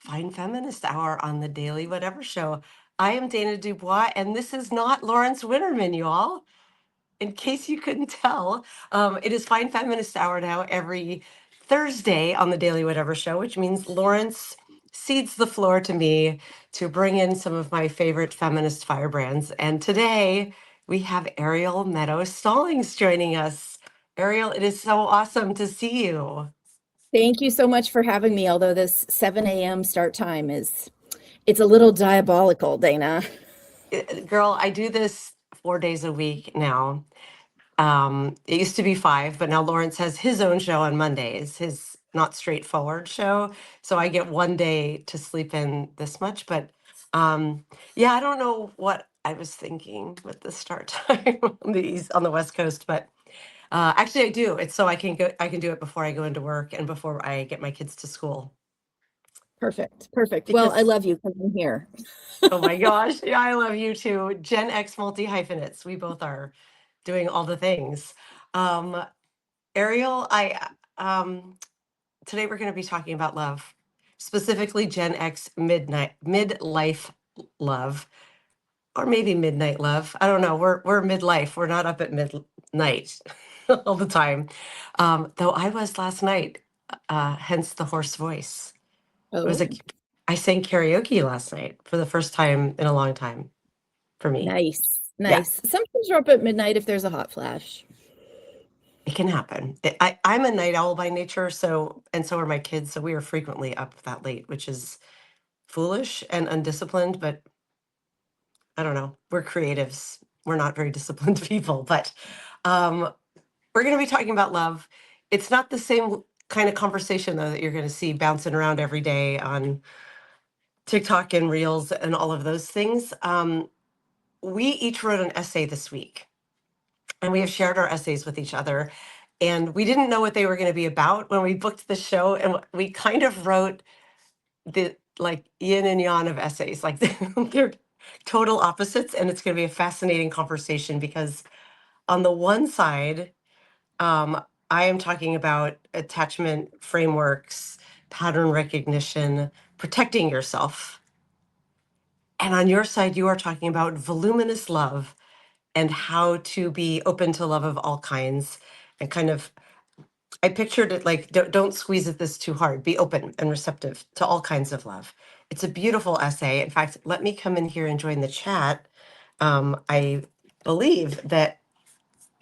Fine Feminist Hour on the Daily Whatever Show. I am Dana DuBois, and this is not Lawrence Winterman, y'all. In case you couldn't tell, it is Fine Feminist Hour now every Thursday on the Daily Whatever Show, which means Lawrence cedes the floor to me to bring in some of my favorite feminist firebrands. And today we have Ariel Meadow Stallings joining us. Ariel, it is so awesome to see you. Thank you so much for having me, although this 7 a.m. start time it's a little diabolical, Dana. Girl, I do this 4 days a week now. It used to be 5, but now Lawrence has his own show on Mondays, his not straightforward show. So I get 1 day to sleep in this much. But yeah, I don't know what I was thinking with the start time on the West Coast, but actually I do. It's so I can do it before I go into work and before I get my kids to school. Perfect. Well, Because I love you because I'm here. oh my gosh, yeah, I love you too. Gen X multi-hyphenates. We both are doing all the things. Um, Ariel, today we're going to be talking about love, specifically Gen X midlife love, or maybe midnight love. I don't know. We're midlife. We're not up at midnight all the time. Though I was last night, hence the hoarse voice. It was Oh, I sang karaoke last night for the first time in a long time for me. nice. Yeah, Sometimes you're up at midnight if there's a hot flash. it can happen. I'm a night owl by nature, and so are my kids. So we are frequently up that late, which is foolish and undisciplined, but I don't know. We're creatives. We're not very disciplined people, but um, we're going to be talking about love. It's not the same kind of conversation, though, that you're going to see bouncing around every day on TikTok and Reels and all of those things. We each wrote an essay this week, and we have shared our essays with each other. And we didn't know what they were going to be about when we booked the show, and we kind of wrote the like yin and yang of essays. Like they're total opposites, and it's going to be a fascinating conversation because on the one side, I am talking about attachment frameworks, pattern recognition, protecting yourself. And on your side, you are talking about voluminous love and how to be open to love of all kinds, and kind of I pictured it like don't squeeze at this too hard. Be open and receptive to all kinds of love. It's a beautiful essay. In fact, let me come in here and join the chat. I believe that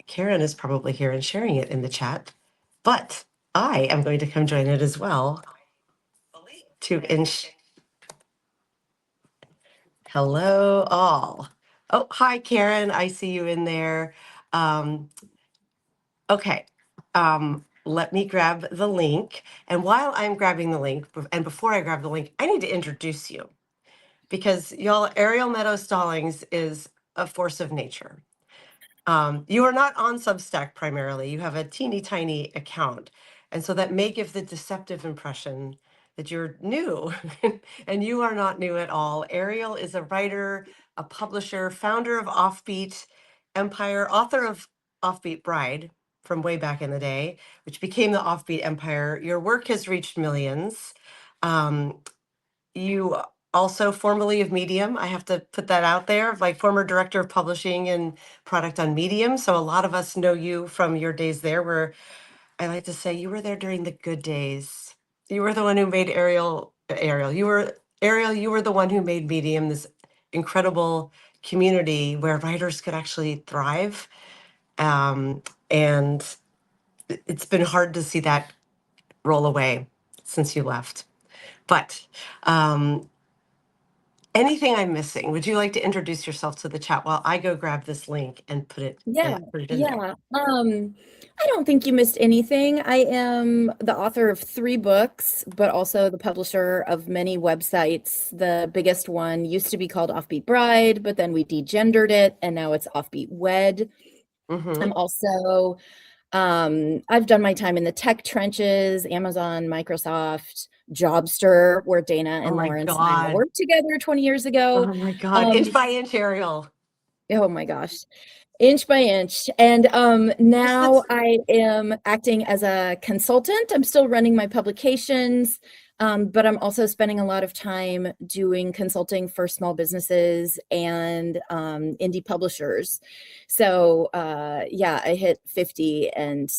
Karen is probably here and sharing it in the chat, but I am going to come join it as well. Hello, all. Oh, hi, Karen. I see you in there. Okay. Let me grab the link. And while I'm grabbing the link, and before I grab the link, I need to introduce you because y'all, Ariel Meadow Stallings is a force of nature. You are not on Substack primarily. You have a teeny tiny account. And so that may give the deceptive impression that you're new, and you are not new at all. Ariel is a writer, a publisher, founder of Offbeat Empire, author of Offbeat Bride from way back in the day, which became the Offbeat Empire. Your work has reached millions. You also formerly of Medium, I have to put that out there, like former director of publishing and product on Medium. So a lot of us know you from your days there, where I like to say you were there during the good days. You were the one who made Ariel. You were the one who made Medium this incredible community where writers could actually thrive. And it's been hard to see that roll away since you left. But anything I'm missing? Would you like to introduce yourself to the chat while I go grab this link and put it in there? I don't think you missed anything. I am the author of 3 books, but also the publisher of many websites. The biggest one used to be called Offbeat Bride, but then we degendered it, and now it's Offbeat Wed. I'm also I've done my time in the tech trenches, Amazon, Microsoft, Jobster, where Dana and Lawrence and I worked together 20 years ago. Oh my God, inch by inch, Ariel. Oh my gosh, inch by inch. And now I am acting as a consultant. I'm still running my publications. but I'm also spending a lot of time doing consulting for small businesses and indie publishers. So yeah, I hit 50 and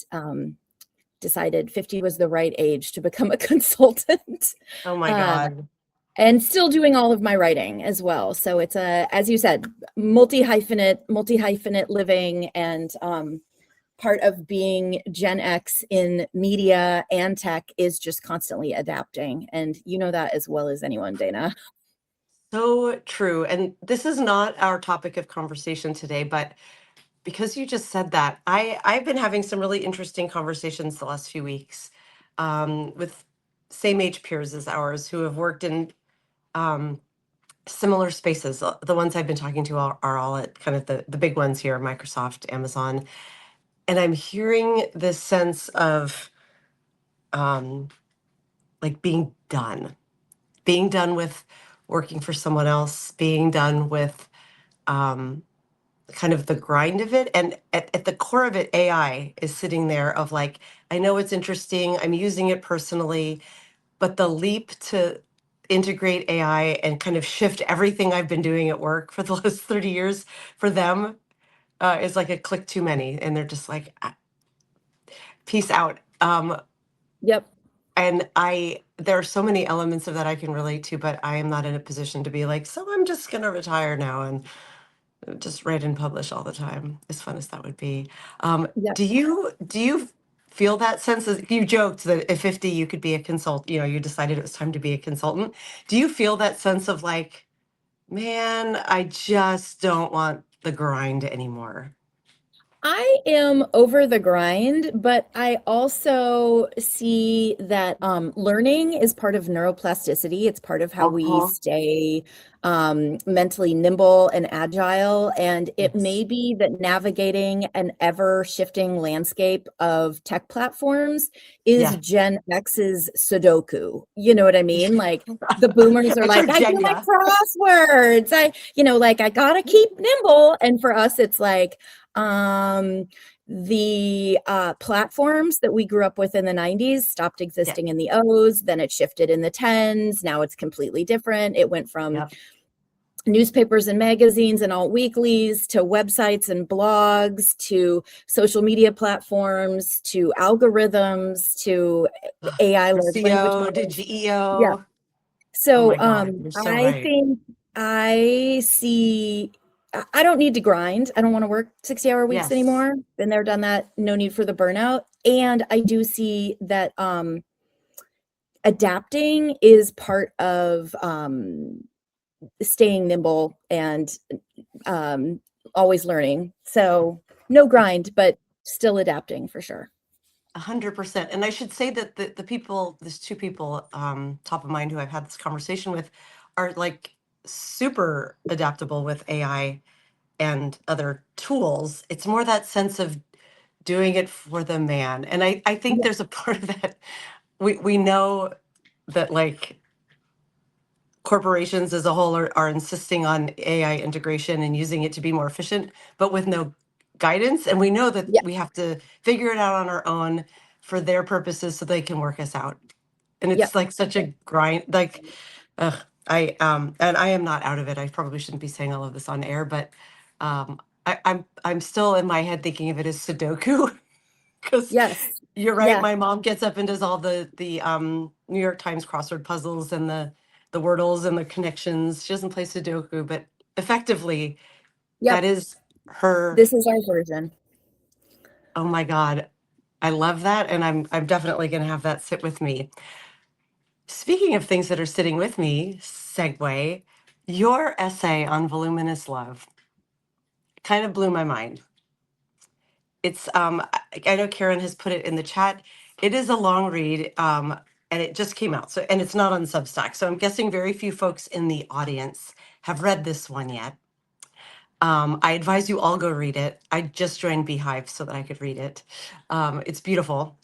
decided 50 was the right age to become a consultant. Oh my uh, God. and still doing all of my writing as well. So it's a, as you said, multi-hyphenate living, and part of being Gen X in media and tech is just constantly adapting. And you know that as well as anyone, Dana. So true. And this is not our topic of conversation today, but because you just said that, I've been having some really interesting conversations the last few weeks with same age peers as ours who have worked in um, similar spaces. The ones I've been talking to are all at kind of the big ones here, Microsoft, Amazon. And I'm hearing this sense of um, like being done with working for someone else, being done with um, kind of the grind of it. And at the core of it, AI is sitting there of like, I know it's interesting, I'm using it personally, but the leap to integrate AI and kind of shift everything I've been doing at work for the last 30 years for them is like a click too many. And they're just like, peace out. Yep. And there are so many elements of that I can relate to, but I am not in a position to be like, so I'm just going to retire now and just write and publish all the time, as fun as that would be. Yep. Do you feel that sense? As you joked that at 50 you could be a consultant, you decided it was time to be a consultant. Do you feel that sense of like, man, I just don't want the grind anymore? I am over the grind, but I also see that learning is part of neuroplasticity. It's part of how we Uh-huh. stay mentally nimble and agile. And it may Yes. be that navigating an ever shifting landscape of tech platforms is Yeah. Gen X's Sudoku. You know what I mean? Like the boomers are It's like, your I do my Jenga. crosswords. Like I gotta keep nimble. And for us, it's like, the platforms that we grew up with in the 90s stopped Yeah. existing in the O's, then it shifted in the 10s. Now it's completely different. It went from Yep. newspapers and magazines and alt weeklies to websites and blogs to social media platforms to algorithms to AI large language SEO to models. Yeah. GEO. Oh So my God, you're so I right. think I see I don't need to grind. I don't want to work 60-hour weeks Yes. anymore. Been there, done that. No need for the burnout. And I do see that adapting is part of staying nimble and always learning. So no grind, but still adapting for sure. 100%. And I should say that there's two people top of mind who I've had this conversation with are like super adaptable with AI and other tools. It's more that sense of doing it for the man. And I think Yeah. there's a part of that. We know that like corporations as a whole are insisting on AI integration and using it to be more efficient, but with no guidance. And we know that Yeah. we have to figure it out on our own for their purposes so they can work us out. And Yeah. it's like such a grind. Like, and I am not out of it. I probably shouldn't be saying all of this on air, but I'm still in my head thinking of it as Sudoku. Because Yes. you're right, Yeah. my mom gets up and does all the New York Times crossword puzzles and the wordles and the connections. She doesn't play Sudoku, but effectively that Yep. is her. This is our version. Oh my God, I love that, and I'm definitely going to have that sit with me. Speaking of things that are sitting with me, segue, your essay on voluminous love kind of blew my mind. It's I know Karen has put it in the chat. It is a long read, and it just came out. So and it's not on Substack. So I'm guessing very few folks in the audience have read this one yet. I advise you all go read it. I just joined Beehive so that I could read it. It's beautiful.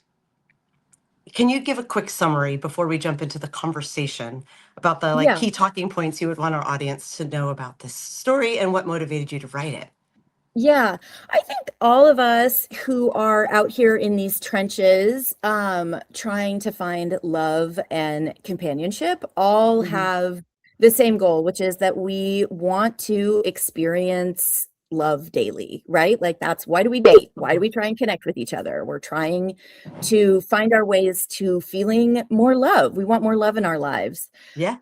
Can you give a quick summary before we jump into the conversation about the like Yeah. key talking points you would want our audience to know about this story and what motivated you to write it? Yeah, I think all of us who are out here in these trenches, trying to find love and companionship, all Mhm. have the same goal, which is that we want to experience love daily, right? Like that's why do we date? Why do Mhm. we try and connect with each other? We're trying to find our ways to feeling more love. We want more love in our lives. Yeah.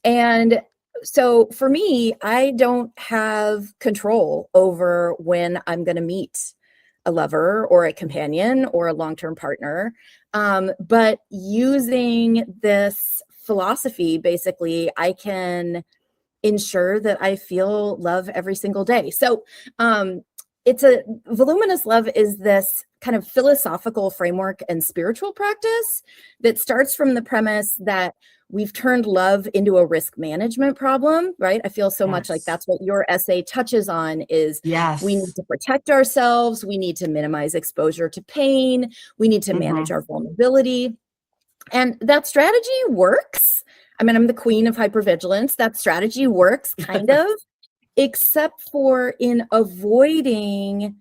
And so for me, I don't have control over when I'm going to meet a lover or a companion or a long-term partner. But using this philosophy, basically, I can ensure that I feel love every single day. So, it's a voluminous love is this kind of philosophical framework and spiritual practice that starts from the premise that we've turned love into a risk management problem, right? I feel so much like Yes. that's what your essay touches on is we need Yes. to protect ourselves, we need to minimize exposure to pain, we need to manage Hmm. our vulnerability. And that strategy works. I mean, I'm the queen of hypervigilance. That strategy works kind of, except for in avoiding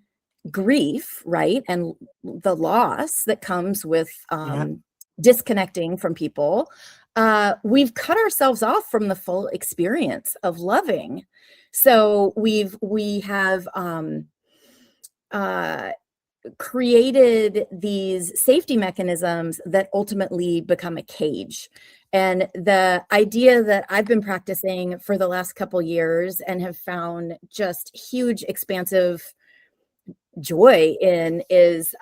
grief, right? And the loss that comes with Yeah. disconnecting from people. We've cut ourselves off from the full experience of loving. So we have uh, created these safety mechanisms that ultimately become a cage. And the idea that I've been practicing for the last couple years and have found just huge expansive joy in is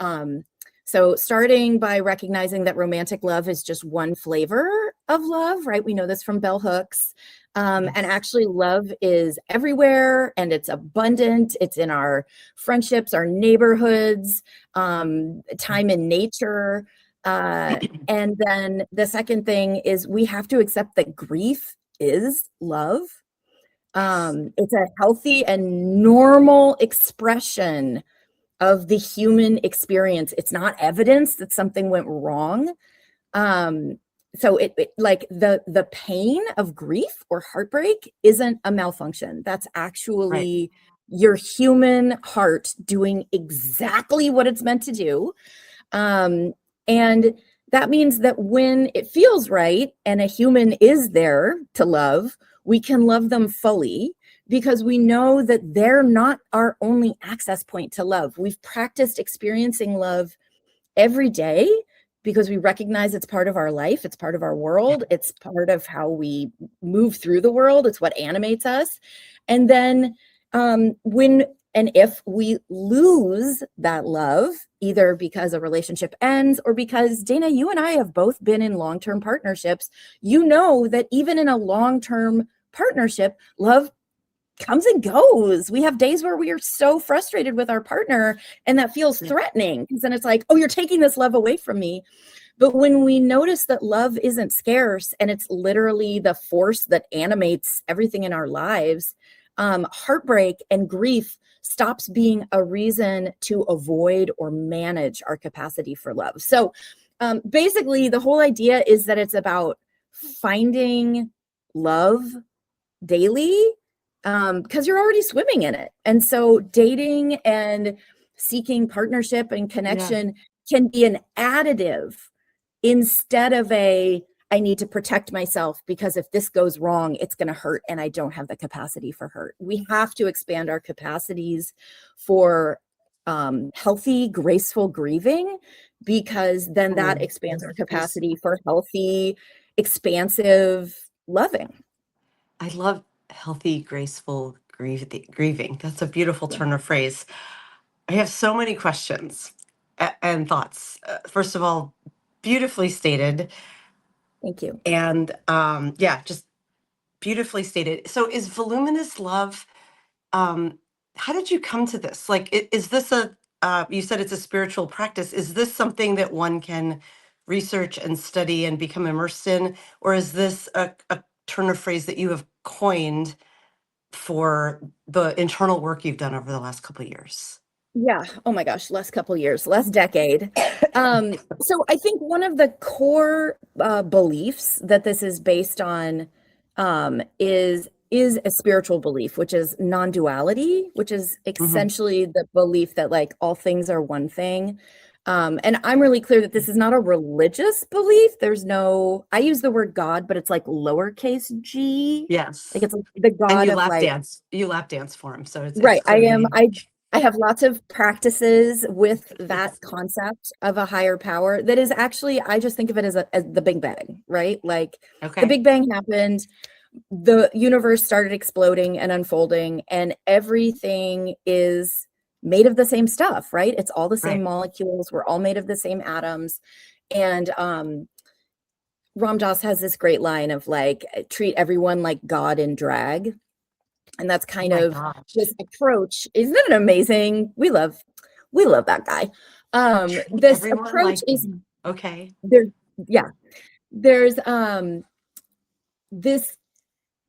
so starting by recognizing that romantic love is just one flavor of love, right? We know this from bell hooks. And Yes. actually love is everywhere and it's abundant. It's in our friendships, our neighborhoods, time in nature. And then the second thing is we have to accept that grief is love. Yes. It's a healthy and normal expression of the human experience. It's not evidence that something went wrong. Um, so it like the pain of grief or heartbreak isn't a malfunction. That's Right. actually your human heart doing exactly what it's meant to do. Um, and that means that when it feels right and a human is there to love, we can love them fully because we know that they're not our only access point to love. We've practiced experiencing love every day because we recognize it's part of our life, it's part of our Yeah. world, it's part of how we move through the world, it's what animates us. And then when and if we lose that love, either because a relationship ends or because Dana, you and I have both been in long term partnerships, you know that even in a long term partnership, love comes and goes. We have days where we are so frustrated with our partner and that feels Yeah. threatening because then it's like, oh, you're taking this love away from me. But when we notice that love isn't scarce and it's literally the force that animates everything in our lives, heartbreak and grief stops being a reason to avoid or manage our capacity for love. So basically, the whole idea is that it's about finding love daily because you're already swimming in it. And so dating and seeking partnership and Yeah. connection can be an additive instead of a I need to protect myself because if this goes wrong, it's going to hurt and I don't have the capacity for hurt. We have to expand our capacities for healthy, graceful grieving because then that Mm. expands our Yes. capacity for healthy, expansive loving. I love healthy, graceful grieving. That's a beautiful turn of phrase. I have so many questions and thoughts. First of all, beautifully stated. Thank you. And yeah, just beautifully stated. So, is voluminous love, um, how did you come to this? Like, is this you said it's a spiritual practice. Is this something that one can research and study and become immersed in? Or is this a turn of phrase that you have coined for the internal work you've done over the last couple of years? Yeah. Oh my gosh, last couple years, last decade. So I think one of the core beliefs that this is based on is is a spiritual belief, which is non-duality, which is Hmm. essentially the belief that like all things are one thing. And I'm really clear that this is not a religious belief. There's no, I use the word God, but it's like lowercase g. Like Yes. it's like the And God of like, you lap dance for him. So it's right. clearly, I have lots of practices with that concept of a higher power that is actually, I just think of it as the Big Bang, right? Like the okay. Big Bang happened, the universe started exploding and unfolding, and everything is made of the same stuff, right? It's all the same Right. molecules. We're all made of the same atoms. And Ram Dass has this great line of like, treat everyone like God in drag. And that's Oh kind my of gosh. this approach. Isn't it amazing? We love that guy. Treat This everyone approach like, is okay. there, yeah. There's this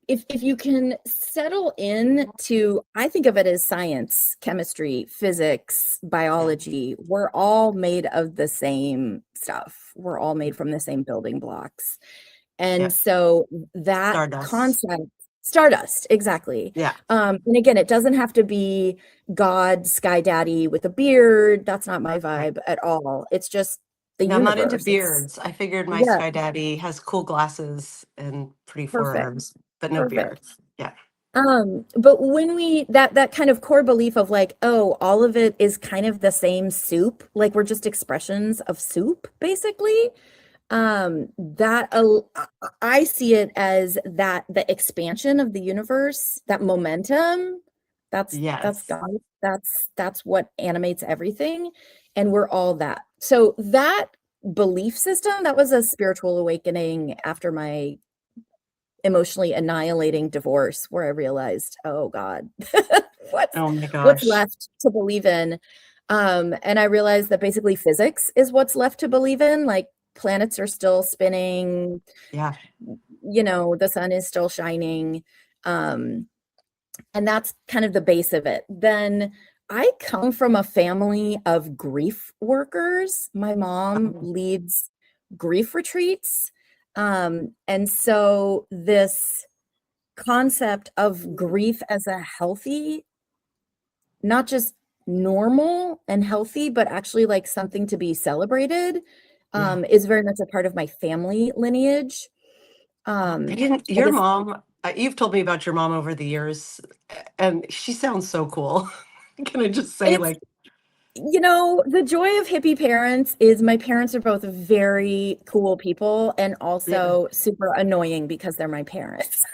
if you can settle in to, I think of it as science, chemistry, physics, Yeah. biology, we're all made of the same stuff. We're all made from the same building blocks. Yeah. And so that Stardust. concept, stardust, exactly. Yeah. And again, it doesn't have to be God, Sky Daddy with a beard. That's not my Right. vibe at all. It's just the Now, I'm not into universe. It's, beards. I figured my yeah, Sky Daddy has cool glasses and pretty perfect, forearms, but no perfect. beards. Yeah. But when we that kind of core belief of like, oh, all of it is kind of the same soup, like we're just expressions of soup, basically. That I see it as that the expansion of the universe, that momentum, that's Yes. God. That's what animates everything, and we're all that. So that belief system, that was a spiritual awakening after my emotionally annihilating divorce where I realized, oh God, what's Oh my what's gosh. left to believe in? And I realized that basically physics is what's left to believe in. Like planets are still spinning, Yeah. the sun is still shining. Um, and that's kind of the base of it. Then I come from a family of grief workers. My mom Oh, leads grief retreats. And so this concept of grief as a healthy, not just normal and healthy, but actually like something to be celebrated, yeah. is very much a part of my family lineage. I Um, didn't, I your guess mom, you've told me about your mom over the years, and she sounds so cool. Can I just say, it's, like, the joy of hippie parents is my parents are both very cool people and yeah. also super annoying because they're my parents.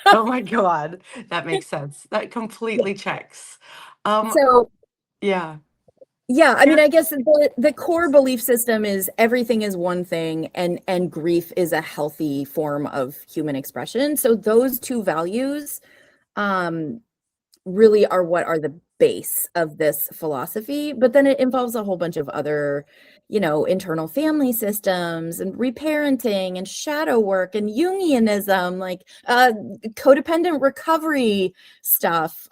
Oh my God, that makes sense. That Yeah. completely checks. Um, So yeah. yeah, I mean, Here, I guess the core belief system is everything is one thing and grief is a healthy form of human expression. So those two values um really are what are the base of this philosophy, but then it involves a whole bunch of other, internal family systems and reparenting and shadow work and Jungianism, like codependent recovery stuff,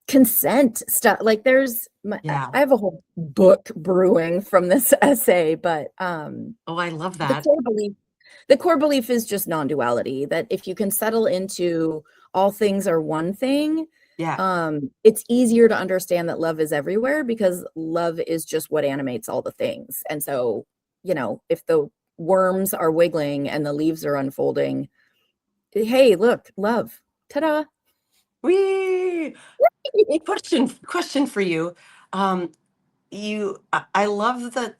consent stuff. Like yeah. I have a whole book brewing from this essay, but Oh, I love the that. core belief the core belief is just non-duality, that if you can settle into all things are one thing, Yeah. it's easier to understand that love is everywhere because love is just what animates all the things. And so, if the worms are wiggling and the leaves are unfolding, hey, look, love. Ta-da. We question for you. Um, I love the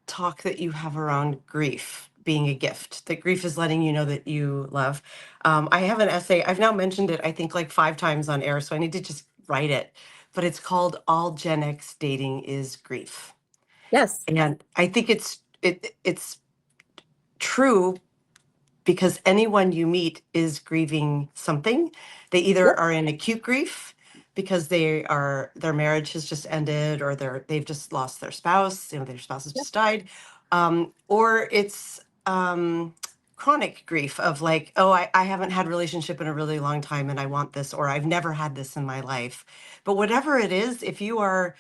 talk that you have around grief being a gift, that grief is letting you know that you love. I have an essay, I've now mentioned it, I think like 5 times on air, so I need to just write it. But it's called All Gen X Dating is Grief. Yes. And I think it's true because anyone you meet is grieving something. They either Yep. are in acute grief because their marriage has just ended, or they've just lost their spouse, their spouse has Yep. just died, or it's chronic grief of like, oh, I haven't had a relationship in a really long time and I want this, or I've never had this in my life. But whatever it is, if you are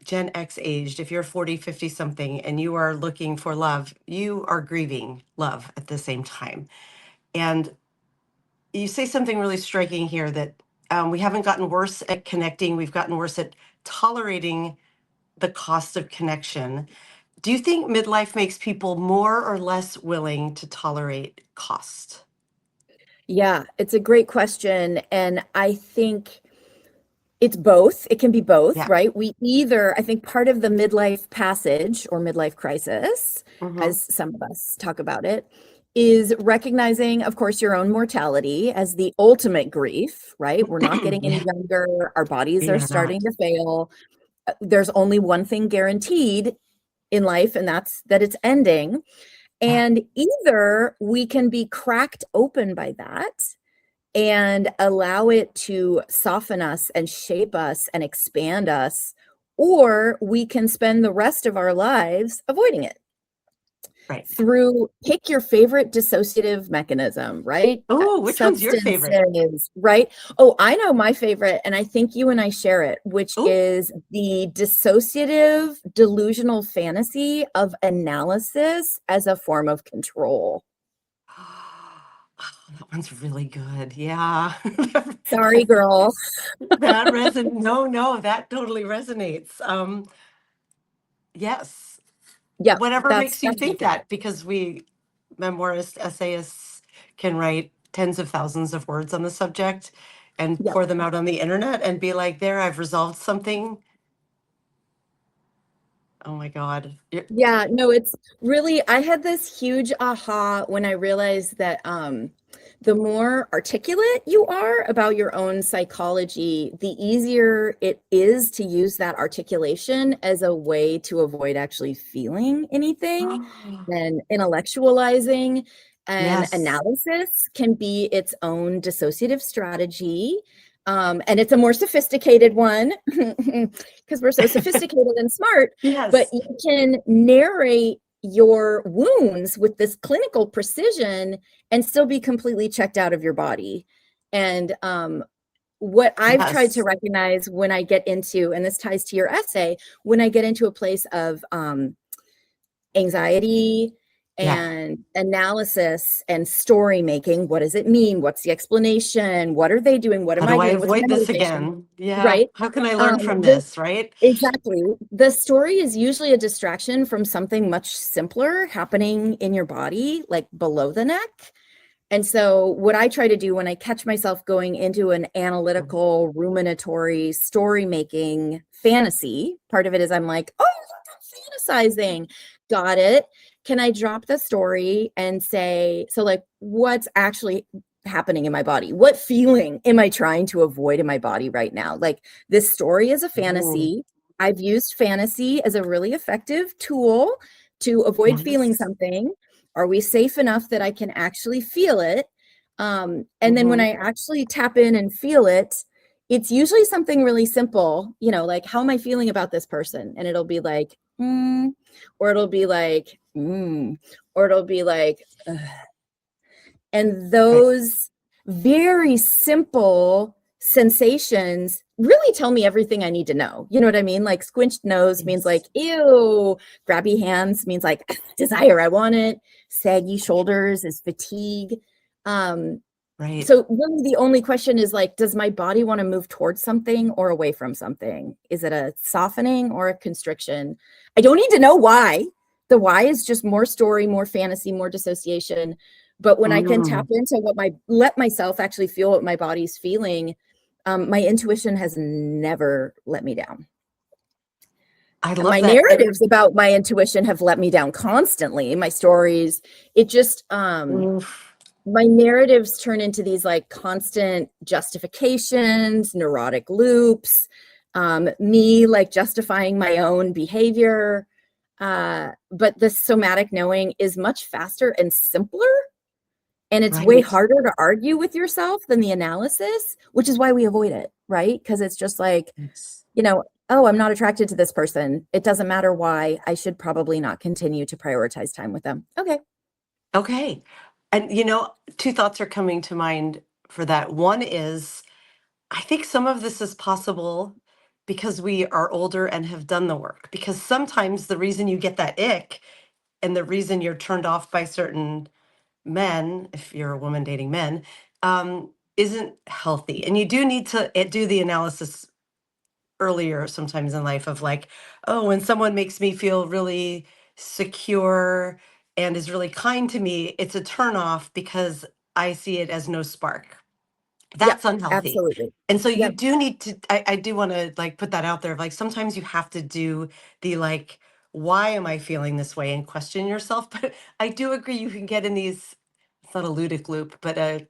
Gen X aged, if you're 40, 50 something and you are looking for love, you are grieving love at the same time. And you say something really striking here that we haven't gotten worse at connecting, we've gotten worse at tolerating the cost of connection. Do you think midlife makes people more or less willing to tolerate cost? Yeah, it's a great question. And I think it's both. It can be both, Yeah. right? I think part of the midlife passage or midlife crisis, Hmm. as some of us talk about it, is recognizing, of course, your own mortality as the ultimate grief, right? We're not getting any Yeah, younger. Our bodies we are are starting not. to fail. There's only one thing guaranteed in life, and that's that it's ending. Yeah, And either we can be cracked open by that and allow it to soften us and shape us and expand us, or we can spend the rest of our lives avoiding it right. through pick your favorite dissociative mechanism, right? Oh, which one's your favorite? Substances, right? Oh, I know my favorite, and I think you and I share it, which Oh, is the dissociative delusional fantasy of analysis as a form of control. that one's really good. Yeah. Sorry, girl. That reson no, no, that totally resonates. Yes. Yeah, Whatever that's makes you that's my think favorite. that, because we memoirists, essayists can write tens of thousands of words on the subject and Yeah. pour them out on the internet and be like, there, I've resolved something. Oh my God. Yeah, no, it's really, I had this huge aha when I realized that the more articulate you are about your own psychology, the easier it is to use that articulation as a way to avoid actually feeling anything. And intellectualizing and Yes. analysis can be its own dissociative strategy. And it's a more sophisticated one because we're so sophisticated and smart, but Yes. you can narrate your wounds with this clinical precision and still be completely checked out of your body. And what I've tried to Yes. recognize when I get into, and this ties to your essay, when I get into a place of anxiety Yeah. and analysis and story making, what does it mean? What's the explanation? What are they doing? What How am do I I doing? What's my avoid this motivation? again? Yeah. Right? How can I learn Um, from the this? Right. Exactly. The story is usually a distraction from something much simpler happening in your body, like below the neck. And so, what I try to do when I catch myself going into an analytical, ruminatory, story making fantasy, part of it is I'm like, oh, I'm fantasizing. Got it. Can I drop the story and say, so like, what's actually happening in my body? What feeling am I trying to avoid in my body right now? Like, this story is a Ooh, fantasy. I've used fantasy as a really effective tool to avoid feeling yes. something. Are we safe enough that I can actually feel it? And then when Hmm. I actually tap in and feel it, it's usually something really simple, like, how am I feeling about this person? And it'll be like, or it'll be like, or it'll be like, ugh. And Right. those very simple sensations really tell me everything I need to know. You know what I mean? Like squinched nose means Yes. like, ew. Grabby hands means like, desire, I want it. Saggy shoulders is fatigue. Um, Right. so really the only question is like, does my body want to move towards something or away from something? Is it a softening or a constriction? I don't need to know why. The why is just more story, more fantasy, more dissociation. But when I can tap Mm. into let myself actually feel what my body's feeling, my intuition has never let me down. I love My that. narratives about my intuition have let me down constantly. My stories, it just Oof. my narratives turn into these like constant justifications, neurotic loops, me like justifying my own behavior. But the somatic knowing is much faster and simpler. And it's way Right. harder to argue with yourself than the analysis, which is why we avoid it, right? Because it's just like, Yes. oh, I'm not attracted to this person. It doesn't matter why. I should probably not continue to prioritize time with them. Okay. Okay. And two thoughts are coming to mind for that. One is, I think some of this is possible because we are older and have done the work. Because sometimes the reason you get that ick and the reason you're turned off by certain men, if you're a woman dating men, isn't healthy. And you do need to do the analysis earlier sometimes in life of like, oh, when someone makes me feel really secure and is really kind to me, it's a turn off because I see it as no spark. Yep, That's unhealthy. absolutely. And so you Yep, do need to, I do want to like put that out there. Like sometimes you have to do the like, why am I feeling this way and question yourself. But I do agree you can get in these, it's not a ludic loop, but a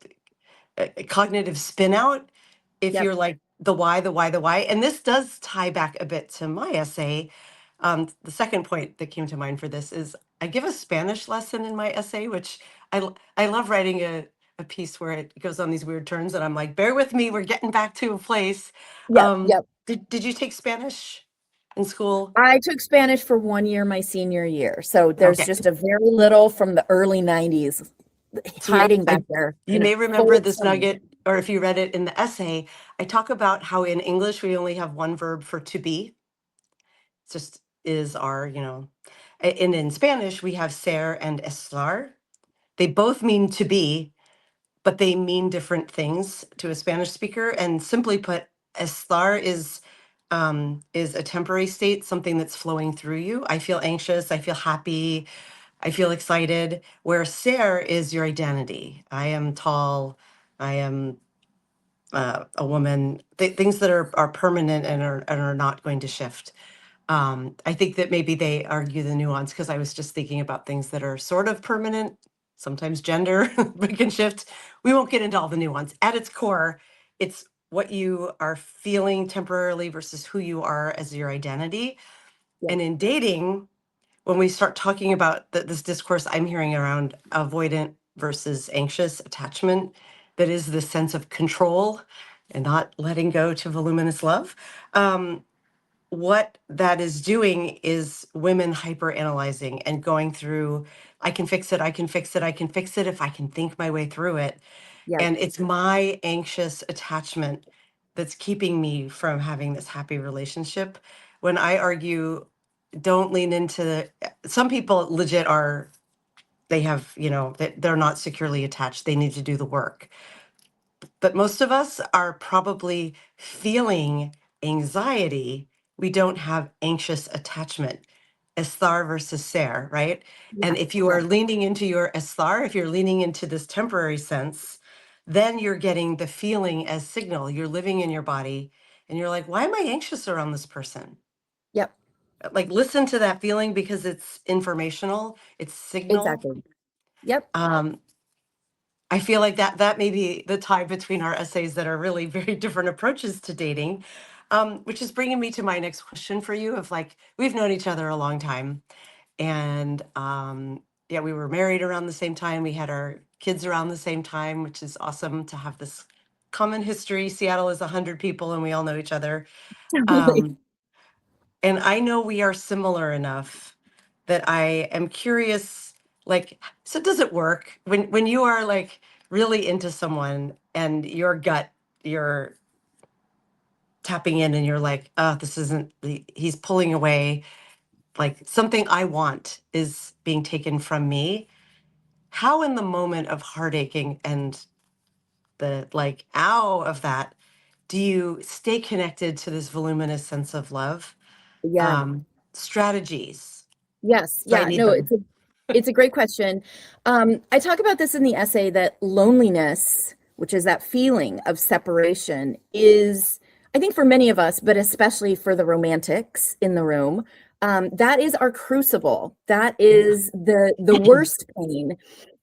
cognitive spin out if yep, you're like the why, the why, the why. And this does tie back a bit to my essay. The second point that came to mind for this is I give a Spanish lesson in my essay, which I love writing a piece where it goes on these weird turns, and I'm like, bear with me, we're getting back to a place. yep, yep. Did you take Spanish in school? I took Spanish for 1 year my senior year. So there's Okay. just a very little from the early 90s So yeah, hiding back there you in a may remember fold this somewhere. nugget, or if you read it in the essay, I talk about how in English we only have one verb for to be. It's just is our, and in Spanish we have ser and estar. They both mean to be, but they mean different things to a Spanish speaker. And simply put, estar is a temporary state, something that's flowing through you. I feel anxious, I feel happy, I feel excited. Where ser is your identity. I am tall, I am a woman, things that are permanent and are not going to shift. I think that maybe they argue the nuance because I was just thinking about things that are sort of permanent, sometimes gender, we can shift. We won't get into all the nuance. At its core, it's what you are feeling temporarily versus who you are as your identity. Yeah, And in dating, when we start talking about this discourse I'm hearing around avoidant versus anxious attachment, that is the sense of control and not letting go to voluminous love. What that is doing is women hyper analyzing and going through, I can fix it, I can fix it, I can fix it if I can think my way through it. yeah, And it's my anxious attachment that's keeping me from having this happy relationship. When I argue, don't lean into some people legit are, they have, they're not securely attached. They need to do the work. But most of us are probably feeling anxiety. We don't have anxious attachment. Esthar versus ser, right? yeah, And if you yeah, are leaning into your esthar, if you're leaning into this temporary sense, then you're getting the feeling as signal. You're living in your body and you're like, why am I anxious around this person? yep, Like, listen to that feeling because it's informational, it's signal. exactly. Yep. Um, I feel like that may be the tie between our essays that are really very different approaches to dating, which is bringing me to my next question for you. Of like, we've known each other a long time, and yeah, we were married around the same time. We had our kids around the same time, which is awesome to have this common history. Seattle is 100 people, and we all know each other. Totally. Um, and I know we are similar enough that I am curious, like, so does it work when you are like really into someone and your gut, you're tapping in and you're like, oh, this isn't, he's pulling away, like something I want is being taken from me. How in the moment of heartaching and the like, ow of that, do you stay connected to this voluminous sense of love? Yeah. Strategies. Yes. So I Yeah. need No, them. it's a great question. I talk about this in the essay that loneliness, which is that feeling of separation, is, I think for many of us, but especially for the romantics in the room, that is our crucible. That Yeah. is the worst pain.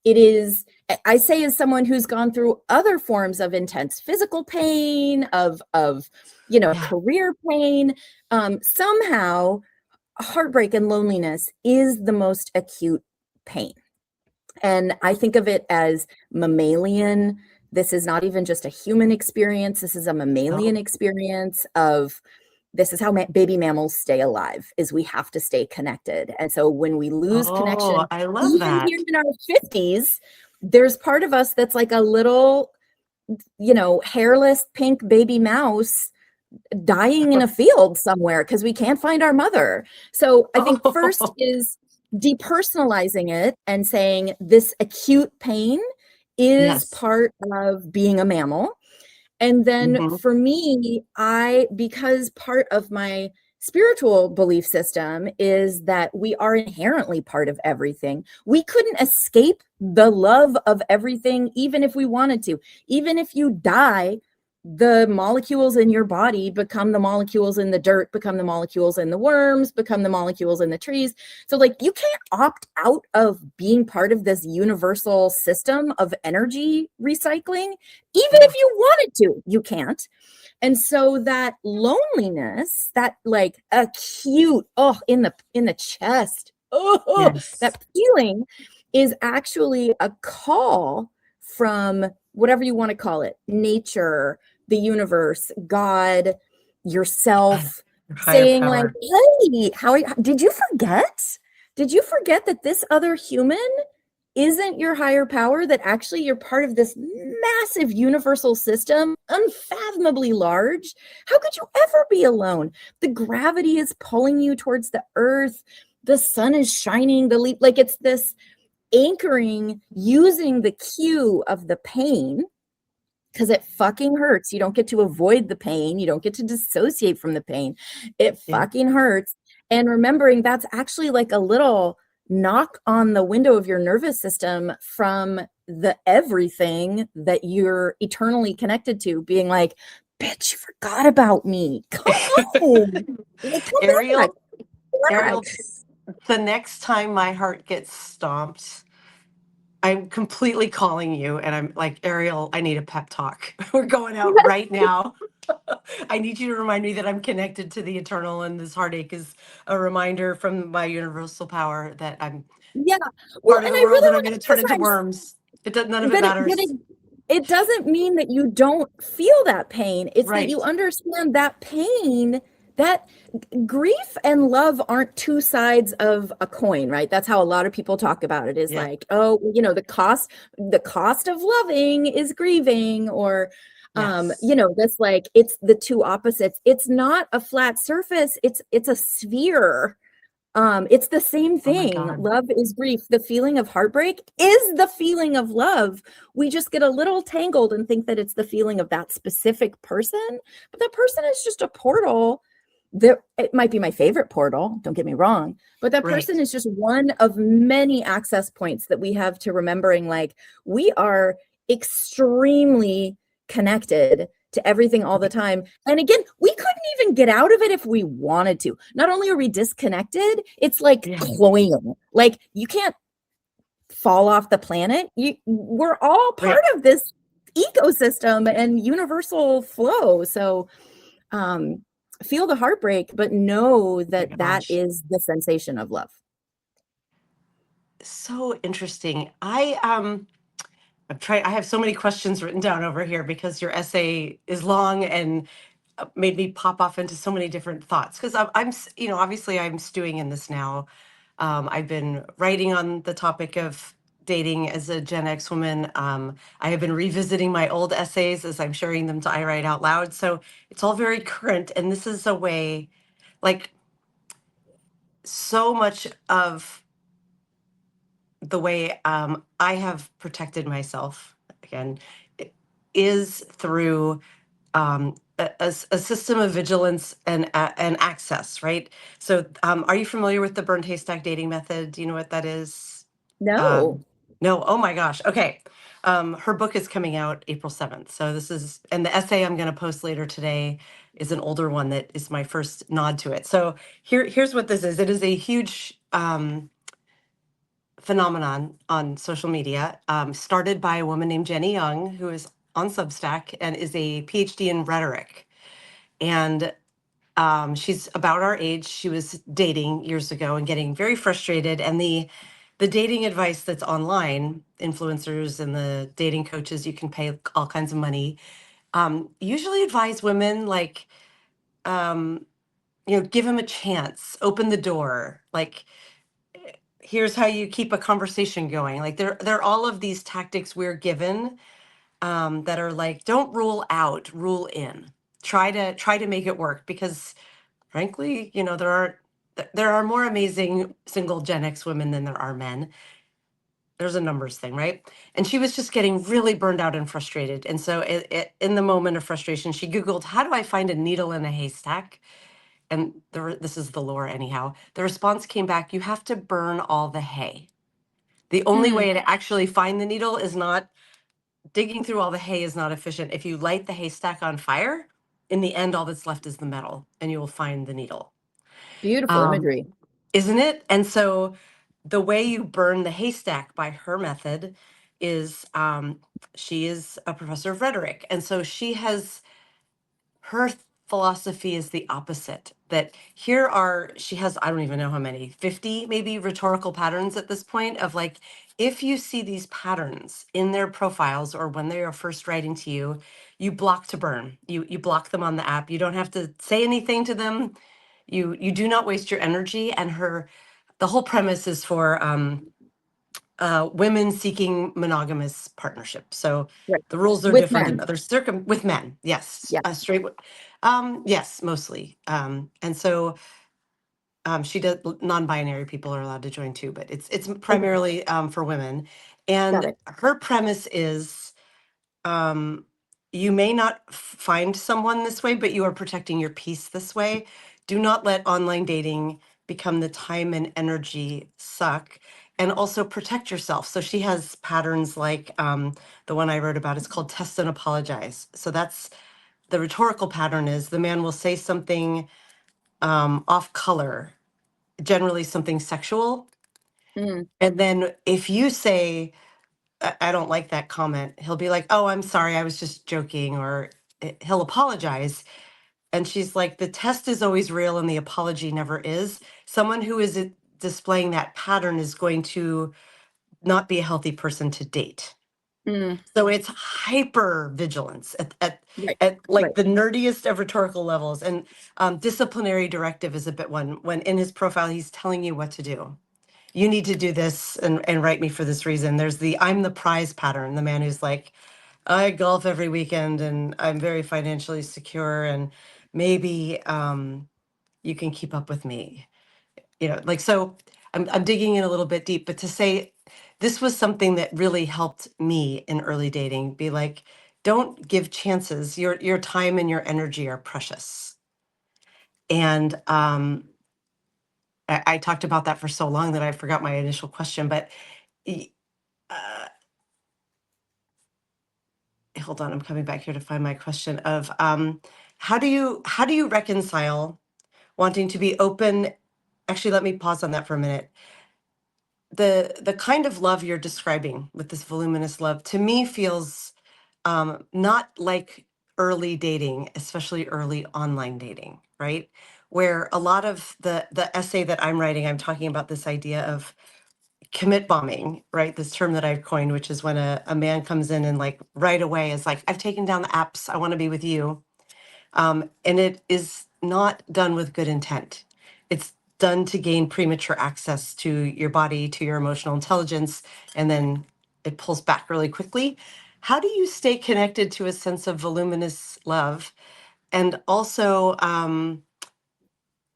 It is, I say as someone who's gone through other forms of intense physical pain, of Yeah. career pain, somehow heartbreak and loneliness is the most acute pain. And I think of it as mammalian. This is not even just a human experience. This is a mammalian Oh, experience of this is how baby mammals stay alive is we have to stay connected. And so when we lose oh, connection, I love even here that. in our 50s, there's part of us that's like a little, hairless pink baby mouse dying in a field somewhere because we can't find our mother. So I think first Oh, is depersonalizing it and saying this acute pain is Yes. part of being a mammal. And then Hmm. for me, because part of my spiritual belief system is that we are inherently part of everything. We couldn't escape the love of everything, even if we wanted to. Even if you die, the molecules in your body become the molecules in the dirt, become the molecules in the worms, become the molecules in the trees. So, like, you can't opt out of being part of this universal system of energy recycling. Even if you wanted to, you can't. And so that loneliness, that like acute, in the chest, Yes. that feeling is actually a call from whatever you want to call it, nature, the universe, God, yourself, Higher saying like, power. hey, did you forget? Did you forget that this other human isn't your higher power, that actually you're part of this massive universal system, unfathomably large? How could you ever be alone? The gravity is pulling you towards the earth. The sun is shining, like it's this anchoring using the cue of the pain because it fucking hurts. You don't get to avoid the pain. You don't get to dissociate from the pain. It Yeah. fucking hurts. And remembering that's actually like a little knock on the window of your nervous system from the everything that you're eternally connected to, being like, bitch, you forgot about me. Come home. Like, come back. Ariel, Come Ariel, back. the next time my heart gets stomped, I'm completely calling you and I'm like, Ariel, I need a pep talk. We're going out right now. I need you to remind me that I'm connected to the eternal, and this heartache is a reminder from my universal power that I'm Yeah. Well, part of and the I world really and I'm want going to to turn into emphasize worms. It does, none of it that matters. it doesn't mean that you don't feel that pain. It's that Right. you understand that pain, that grief and love aren't two sides of a coin, right? That's how a lot of people talk about it, is Yeah. like, oh, the cost of loving is grieving, or Yes. this, like, it's the two opposites. It's not a flat surface, it's a sphere. It's the same Oh my thing. God. Love is grief. The feeling of heartbreak is the feeling of love. We just get a little tangled and think that it's the feeling of that specific person, but that person is just a portal. It might be my favorite portal, don't get me wrong, but that Right. person is just one of many access points that we have to remembering, like, we are extremely connected to everything all the time. And again, we couldn't even get out of it if we wanted to. Not only are we disconnected, it's like Yeah. cloying. Like, you can't fall off the planet. We're all part Right. of this ecosystem and universal flow. So feel the heartbreak, but know Oh my that that gosh. is the sensation of love. So interesting. I have so many questions written down over here because your essay is long and made me pop off into so many different thoughts. Because obviously I'm stewing in this now. I've been writing on the topic of dating as a Gen X woman. I have been revisiting my old essays as I'm sharing them to I Write Out Loud. So it's all very current. And this is a way, like, so much of the way I have protected myself, again, is through a system of vigilance and access, right? So, are you familiar with the burned haystack dating method? Do you know what that is? No. Um, no. Oh my gosh. Okay. Her book is coming out April 7th. So and the essay I'm going to post later today is an older one that is my first nod to it. So here's what this is. It is a huge phenomenon on social media, started by a woman named Jenny Young, who is on Substack and is a PhD in rhetoric. And she's about our age. She was dating years ago and getting very frustrated. And the dating advice that's online, influencers and the dating coaches, you can pay all kinds of money, usually advise women like, um, give him a chance, open the door, like, here's how you keep a conversation going. Like, there are all of these tactics we're given, that are like, don't rule out, rule in. Try to make it work because, frankly, there are more amazing single Gen X women than there are men. there's a numbers thing, right? And she was just getting really burned out and frustrated. And so in the moment of frustration, she Googled, how do I find a needle in a haystack? And this is the lore anyhow. The response came back, you have to burn all the hay. The only Mm, way to actually find the needle is not digging through all the hay is not efficient. If you light the haystack on fire, in the end, all that's left is the metal and you will find the needle. beautiful Um, imagery. isn't it? And so the way you burn the haystack by her method is she is a professor of rhetoric. And so she has her philosophy is the opposite, that here are, she has, I don't even know how many, 50 maybe rhetorical patterns at this point of like, if you see these patterns in their profiles or when they are first writing to you, you block to burn. You block them on the app. You don't have to say anything to them. You do not waste your energy. And the whole premise is for women seeking monogamous partnership. So Right. the rules are With different in men. other with men. Yes, Yeah. straight. Yes, mostly. And so she does. Non-binary people are allowed to join too, but it's Okay. primarily for women. Got And it. her premise is um, you may not find someone this way, but you are protecting your peace this way. Do not let online dating become the time and energy suck. And also protect yourself. So she has patterns like the one I wrote about is called test and apologize. So that's the rhetorical pattern is the man will say something off color, generally something sexual. Mm, And then if you say, I don't like that comment, he'll be like, oh, I'm sorry, I was just joking, or he'll apologize. And she's like, the test is always real and the apology never is. Someone who is displaying that pattern is going to not be a healthy person to date. mm, So it's hyper vigilance right. at Right. like the nerdiest of rhetorical levels. And disciplinary directive is a bit one when in his profile, he's telling you what to do. You need to do this and write me for this reason. There's the I'm the prize pattern, the man who's like, I golf every weekend and I'm very financially secure and maybe you can keep up with me. Like so I'm digging in a little bit deep, but to say this was something that really helped me in early dating, be like, don't give chances. Your time and your energy are precious. And I talked about that for so long that I forgot my initial question, but y- uh, hold on, I'm coming back here to find my question of how do you reconcile wanting to be open? Actually, let me pause on that for a minute. The kind of love you're describing with this voluminous love to me feels not like early dating, especially early online dating, right? Where a lot of the essay that I'm writing, I'm talking about this idea of commit bombing, right? This term that I've coined, which is when a man comes in and like right away is like, I've taken down the apps, I want to be with you. And it is not done with good intent. It's done to gain premature access to your body, to your emotional intelligence, and then it pulls back really quickly. How do you stay connected to a sense of voluminous love? And also,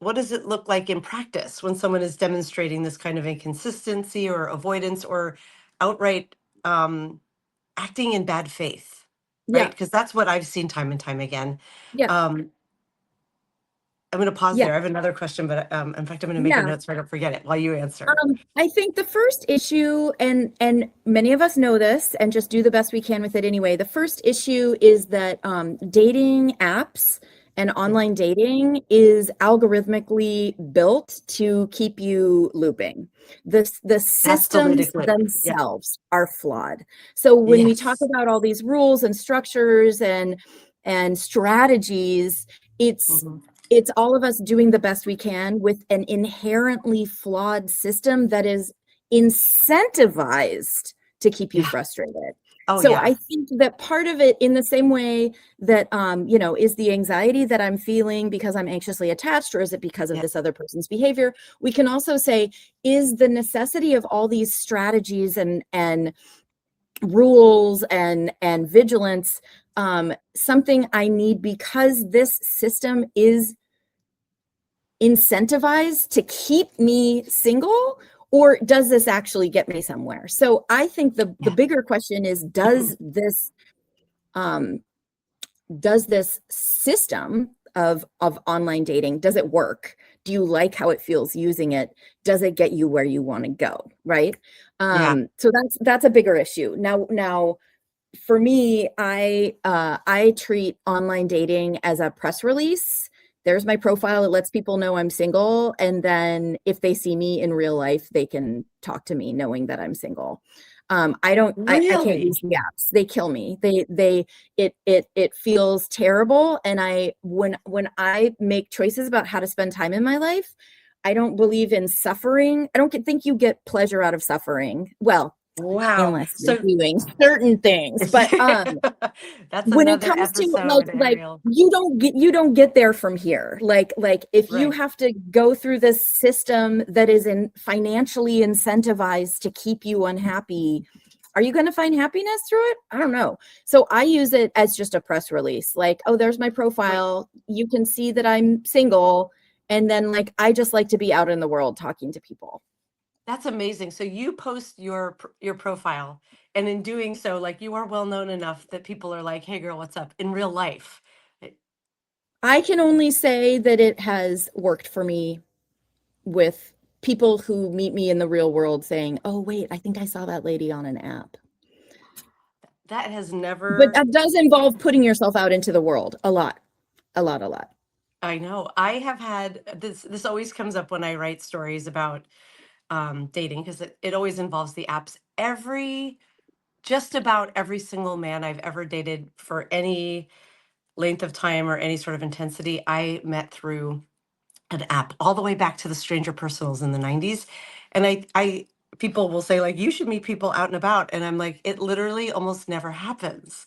what does it look like in practice when someone is demonstrating this kind of inconsistency or avoidance or outright um, acting in bad faith, right? Yeah. Because that's what I've seen time and time again. Yeah. Um, I'm going to pause Yeah. there. I have another question, but in fact, I'm going to make a Yeah. note so I don't forget it while you answer. I think the first issue, and many of us know this and just do the best we can with it anyway. The first issue is that dating apps and Yeah, online dating is algorithmically built to keep you looping. The that's the systems lytic loop. Yeah. themselves are flawed. So when we talk Yes. about all these rules and structures and strategies, it's Hmm. it's all of us doing the best we can with an inherently flawed system that is incentivized to keep you Yeah. frustrated. Oh, So yeah. I think that part of it, in the same way that is the anxiety that I'm feeling because I'm anxiously attached, or is it because of Yeah. this other person's behavior? We can also say, is the necessity of all these strategies and rules and vigilance something I need because this system is incentivized to keep me single, or does this actually get me somewhere? So I think the Yeah. bigger question is, um, does this system of online dating, does it work? Do you like how it feels using it? Does it get you where you want to go? Right. Yeah. So that's a bigger issue. Now for me, I treat online dating as a press release. There's my profile. It lets people know I'm single, and then if they see me in real life, they can talk to me knowing that I'm single. I can't Really? use the apps. They kill me. It feels terrible. And when I make choices about how to spend time in my life, I don't believe in suffering. I don't think you get pleasure out of suffering. Well, Wow. unless you're So doing certain things. But that's when it another comes to episode, like Ariel. you don't get there from here. Like if you Right. have to go through this system that is in financially incentivized to keep you unhappy, are you going to find happiness through it? I don't know. So I use it as just a press release. Like, oh, there's my Wait, profile. You can see that I'm single. And then like I just like to be out in the world talking to people. that's amazing. So you post your profile, and in doing so, like you are well known enough that people are like, "Hey, girl, what's up?" In real life. I can only say that it has worked for me with people who meet me in the real world saying, "Oh, wait, I think I saw that lady on an app." That has But never. that does involve putting yourself out into the world a lot, a lot, a lot. I know. I have had this. This always comes up when I write stories about dating because it always involves the apps. Just about every single man I've ever dated for any length of time or any sort of intensity, I met through an app all the way back to the stranger personals in the 90s. And people will say like, you should meet people out and about. And I'm like, it literally almost never happens.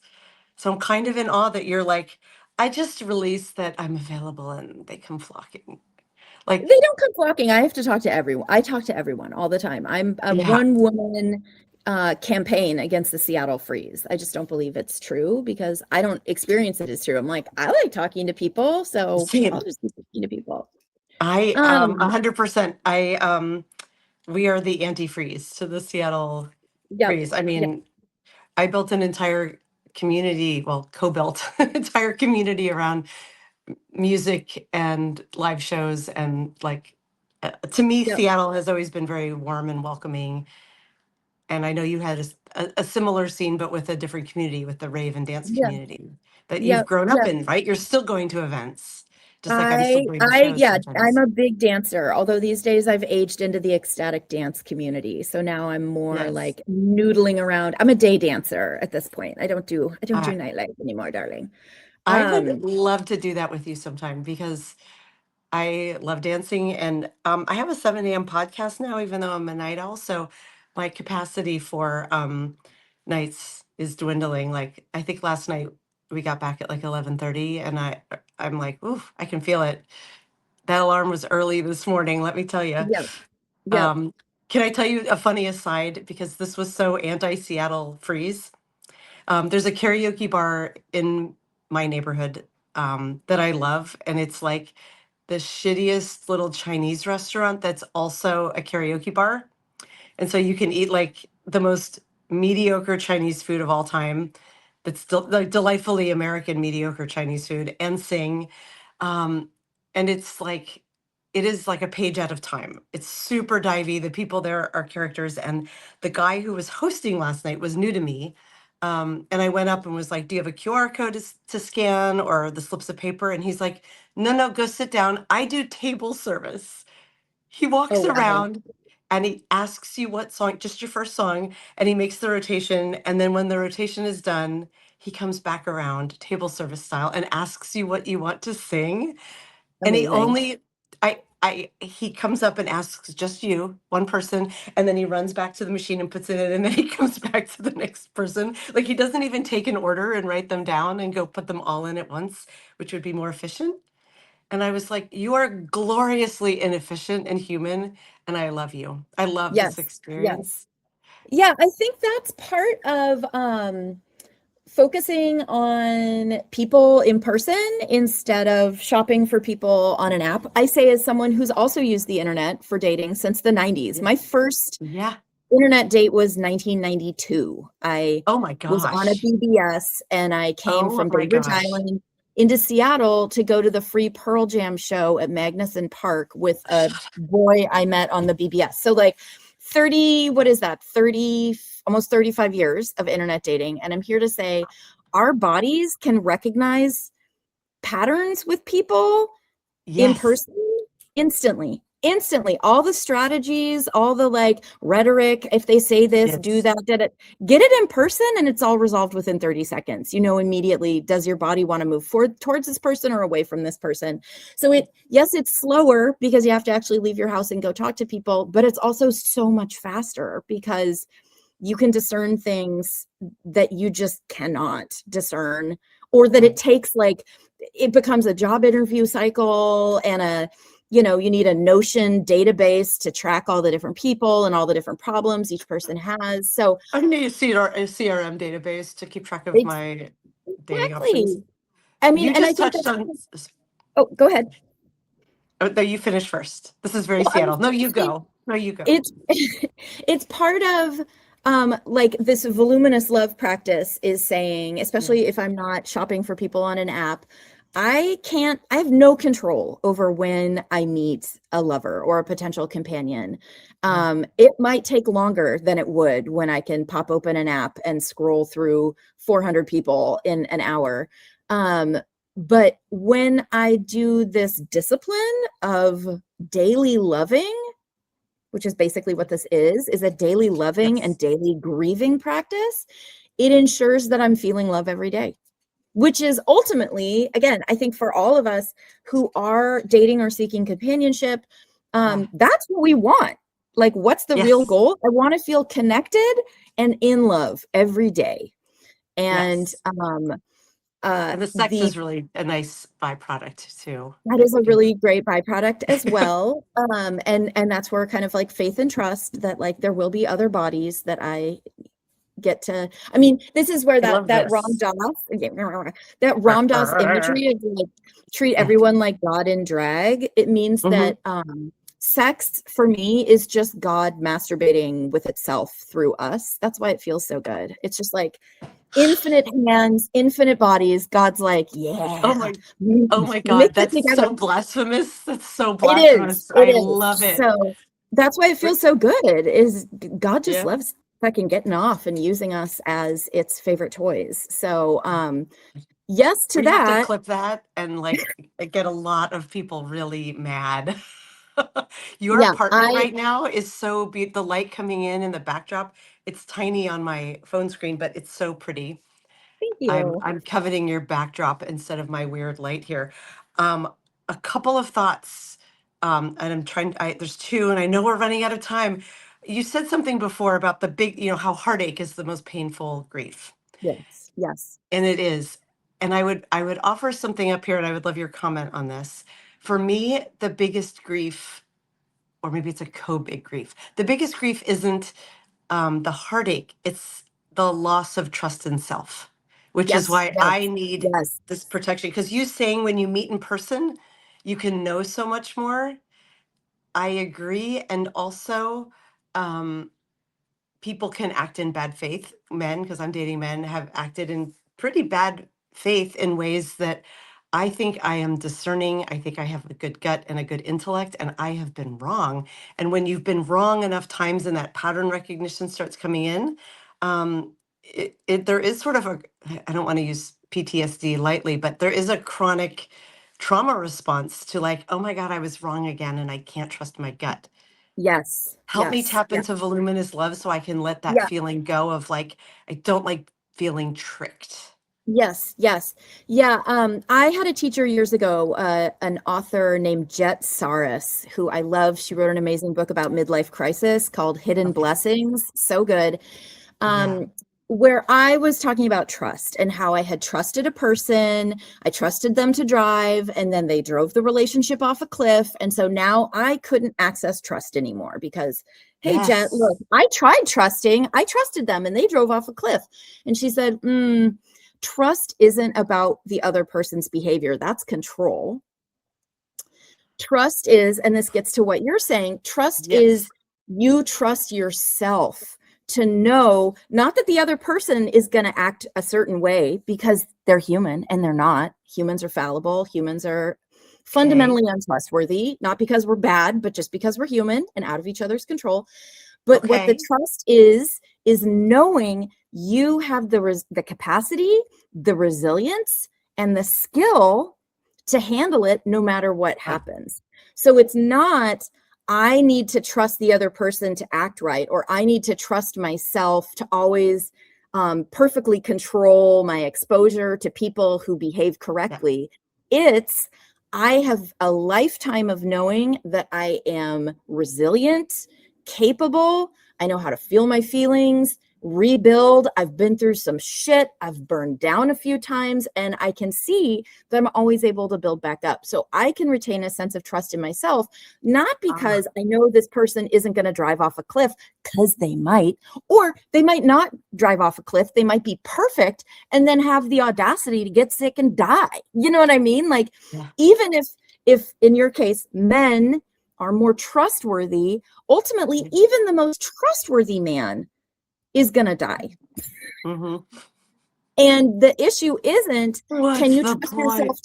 So I'm kind of in awe that you're like, I just released that I'm available and they come flocking. They Like, don't come flocking. I have to talk to everyone. I talk to everyone all the time. I'm a yeah, one woman campaign against the Seattle freeze. I just don't believe it's true because I don't experience it as true. I'm like, I like talking to people, so I'll same. just keep talking to people. I Um, 100%. We are the antifreeze to the Seattle yep, freeze. I yep, mean, I built an entire community, well, co-built an entire community around music and live shows and like to me yep, Seattle has always been very warm and welcoming, and I know you had a similar scene but with a different community, with the rave and dance yeah, community that you've yep, grown up yep. in, right? You're still going to events just like I'm still going to shows Yeah, I'm sometimes. a big dancer. Although these days I've aged into the ecstatic dance community. So now I'm more Yes. like noodling around. I'm a day dancer at this point. I don't do uh, nightlife anymore, darling. I would Um, love to do that with you sometime because I love dancing, and I have a 7 a.m. podcast now, even though I'm a night owl. So my capacity for nights is dwindling. Like I think last night we got back at like 11:30, and I'm like, oof, I can feel it. That alarm was early this morning. Let me tell you. yep, yep, Um, can I tell you a funny aside because this was so anti-Seattle freeze? There's a karaoke bar in my neighborhood that I love, and it's like the shittiest little Chinese restaurant that's also a karaoke bar. And so you can eat like the most mediocre Chinese food of all time, that's still like delightfully American mediocre Chinese food, and sing. Um, and it is like a page out of time. It's super divey. The people there are characters, and the guy who was hosting last night was new to me. And I went up and was like, "Do you have a QR code to scan or the slips of paper?" And he's like, "No, no, go sit down. I do table service." He oh walks wow, around and he asks you what song, just your first song, and he makes the rotation. And then when the rotation is done, he comes back around table service style and asks you what you want to sing. And amazing. he comes up and asks just you, one person, and then he runs back to the machine and puts it in, and then he comes back to the next person. Like he doesn't even take an order and write them down and go put them all in at once, which would be more efficient. And I was like, you are gloriously inefficient and human, and I love you. I love this Yes, yes. experience. Yeah, I think that's part of focusing on people in person instead of shopping for people on an app. I say, as someone who's also used the internet for dating since the 90s. Yeah. My first Yeah. internet date was 1992. I Oh my was on a gosh. BBS and I came Oh from my Bay Ridge gosh. Island into Seattle to go to the free Pearl Jam show at Magnuson Park with a boy I met on the BBS. So like 30, what is that? 30, almost 35 years of internet dating. And I'm here to say our bodies can recognize patterns with people in Yes. person instantly. All the strategies, all the like rhetoric, if they say this, do Yes. that, did it, get it in person, and it's all resolved within 30 seconds. You know immediately, does your body want to move forward towards this person or away from this person? So yes, it's slower because you have to actually leave your house and go talk to people, but it's also so much faster because you can discern things that you just cannot discern, or that it takes, like, it becomes a job interview cycle and you need a Notion database to track all the different people and all the different problems each person has. So I need a CRM database to keep track of it's my dating options. exactly. I mean, You and I just think touched that's, on, oh, go ahead. oh, no, you finish first. This is very Well, I Seattle. was No, gonna you say, go. No, you go. it's it's part of like this voluminous love practice is saying, Yeah. especially if I'm not shopping for people on an app, I have no control over when I meet a lover or a potential companion. Yeah. It might take longer than it would when I can pop open an app and scroll through 400 people in an hour. But when I do this discipline of daily loving, which is basically what this is a daily loving and Yes. daily grieving practice, it ensures that I'm feeling love every day, which is ultimately, again, I think for all of us who are dating or seeking companionship, Yeah. that's what we want. Like, what's the real Yes. goal? I want to feel connected and in love every day. And Yes. And the sex the is really a nice byproduct too. that It is a can really great byproduct as well. And that's where kind of like faith and trust that like there will be other bodies that I get to. I mean, this is where I that love that Ram this. Dass that Ram Dass imagery of like treat Yeah. everyone like God in drag. It means Hmm. that sex for me is just God masturbating with itself through us. That's why it feels so good. It's just like infinite hands, infinite bodies. God's like, Oh yeah, my, oh my mix God. it That's together. so blasphemous. That's so It is. blasphemous. It I is. love it. So that's why it Wait, feels so good. Is God just yeah. loves fucking getting off and using us as its favorite toys. So yes to We have to that. clip that and like get a lot of people really mad. Your Yeah, apartment I right now is so the light coming in the backdrop. It's tiny on my phone screen, but it's so pretty. thank I'm you. I'm coveting your backdrop instead of my weird light here. Um, a couple of thoughts, and I'm trying. There's two, and I know we're running out of time. You said something before about the big, how heartache is the most painful grief, Yes, yes, and it is. And I would offer something up here, and I would love your comment on this. For me, the biggest grief, or maybe it's a co-big grief. The biggest grief isn't the heartache, it's the loss of trust in self, which is yes, why yes, I need yes, this protection. Because you saying when you meet in person, you can know so much more. I agree. And also, um, people can act in bad faith. Men, because I'm dating men, have acted in pretty bad faith in ways that I think I am discerning. I think I have a good gut and a good intellect, and I have been wrong. And when you've been wrong enough times and that pattern recognition starts coming in, there is sort of a, I don't want to use PTSD lightly, but there is a chronic trauma response to like, oh my God, I was wrong again and I can't trust my gut. yes, Help me yes, tap yeah, into voluminous love so I can let that yeah. feeling go of like, I don't like feeling tricked. Yes, yes. Yeah, I had a teacher years ago, an author named Jet Saris, who I love. She wrote an amazing book about midlife crisis called Hidden Okay. Blessings. So good. Yeah. Um, where I was talking about trust and how I had trusted a person, I trusted them to drive, and then they drove the relationship off a cliff. And so now I couldn't access trust anymore because, hey, Jet, Yes. look, I tried trusting, I trusted them and they drove off a cliff. And she said, Trust isn't about the other person's behavior. That's control. Trust is, and this gets to what you're saying, trust is Yes. you trust yourself to know not that the other person is going to act a certain way because they're human and they're not. Humans are fallible. Humans are Okay. fundamentally untrustworthy, not because we're bad, but just because we're human and out of each other's control. But what the Okay. trust is knowing you have the capacity, the resilience, and the skill to handle it no matter what Yeah. happens. So it's not, I need to trust the other person to act right, or I need to trust myself to always perfectly control my exposure to people who behave Yeah. correctly. It's, I have a lifetime of knowing that I am resilient, capable. I know how to feel my feelings, rebuild. I've been through some shit. I've burned down a few times, and I can see that I'm always able to build back up. So I can retain a sense of trust in myself, not Ah, because I know this person isn't going to drive off a cliff, because they might, or they might not drive off a cliff. They might be perfect and then have the audacity to get sick and die. You know what I mean? Like, yeah. even if in your case, men are more trustworthy, ultimately, even the most trustworthy man is going to die. Mm-hmm. And the issue isn't, can What's you the trust point? yourself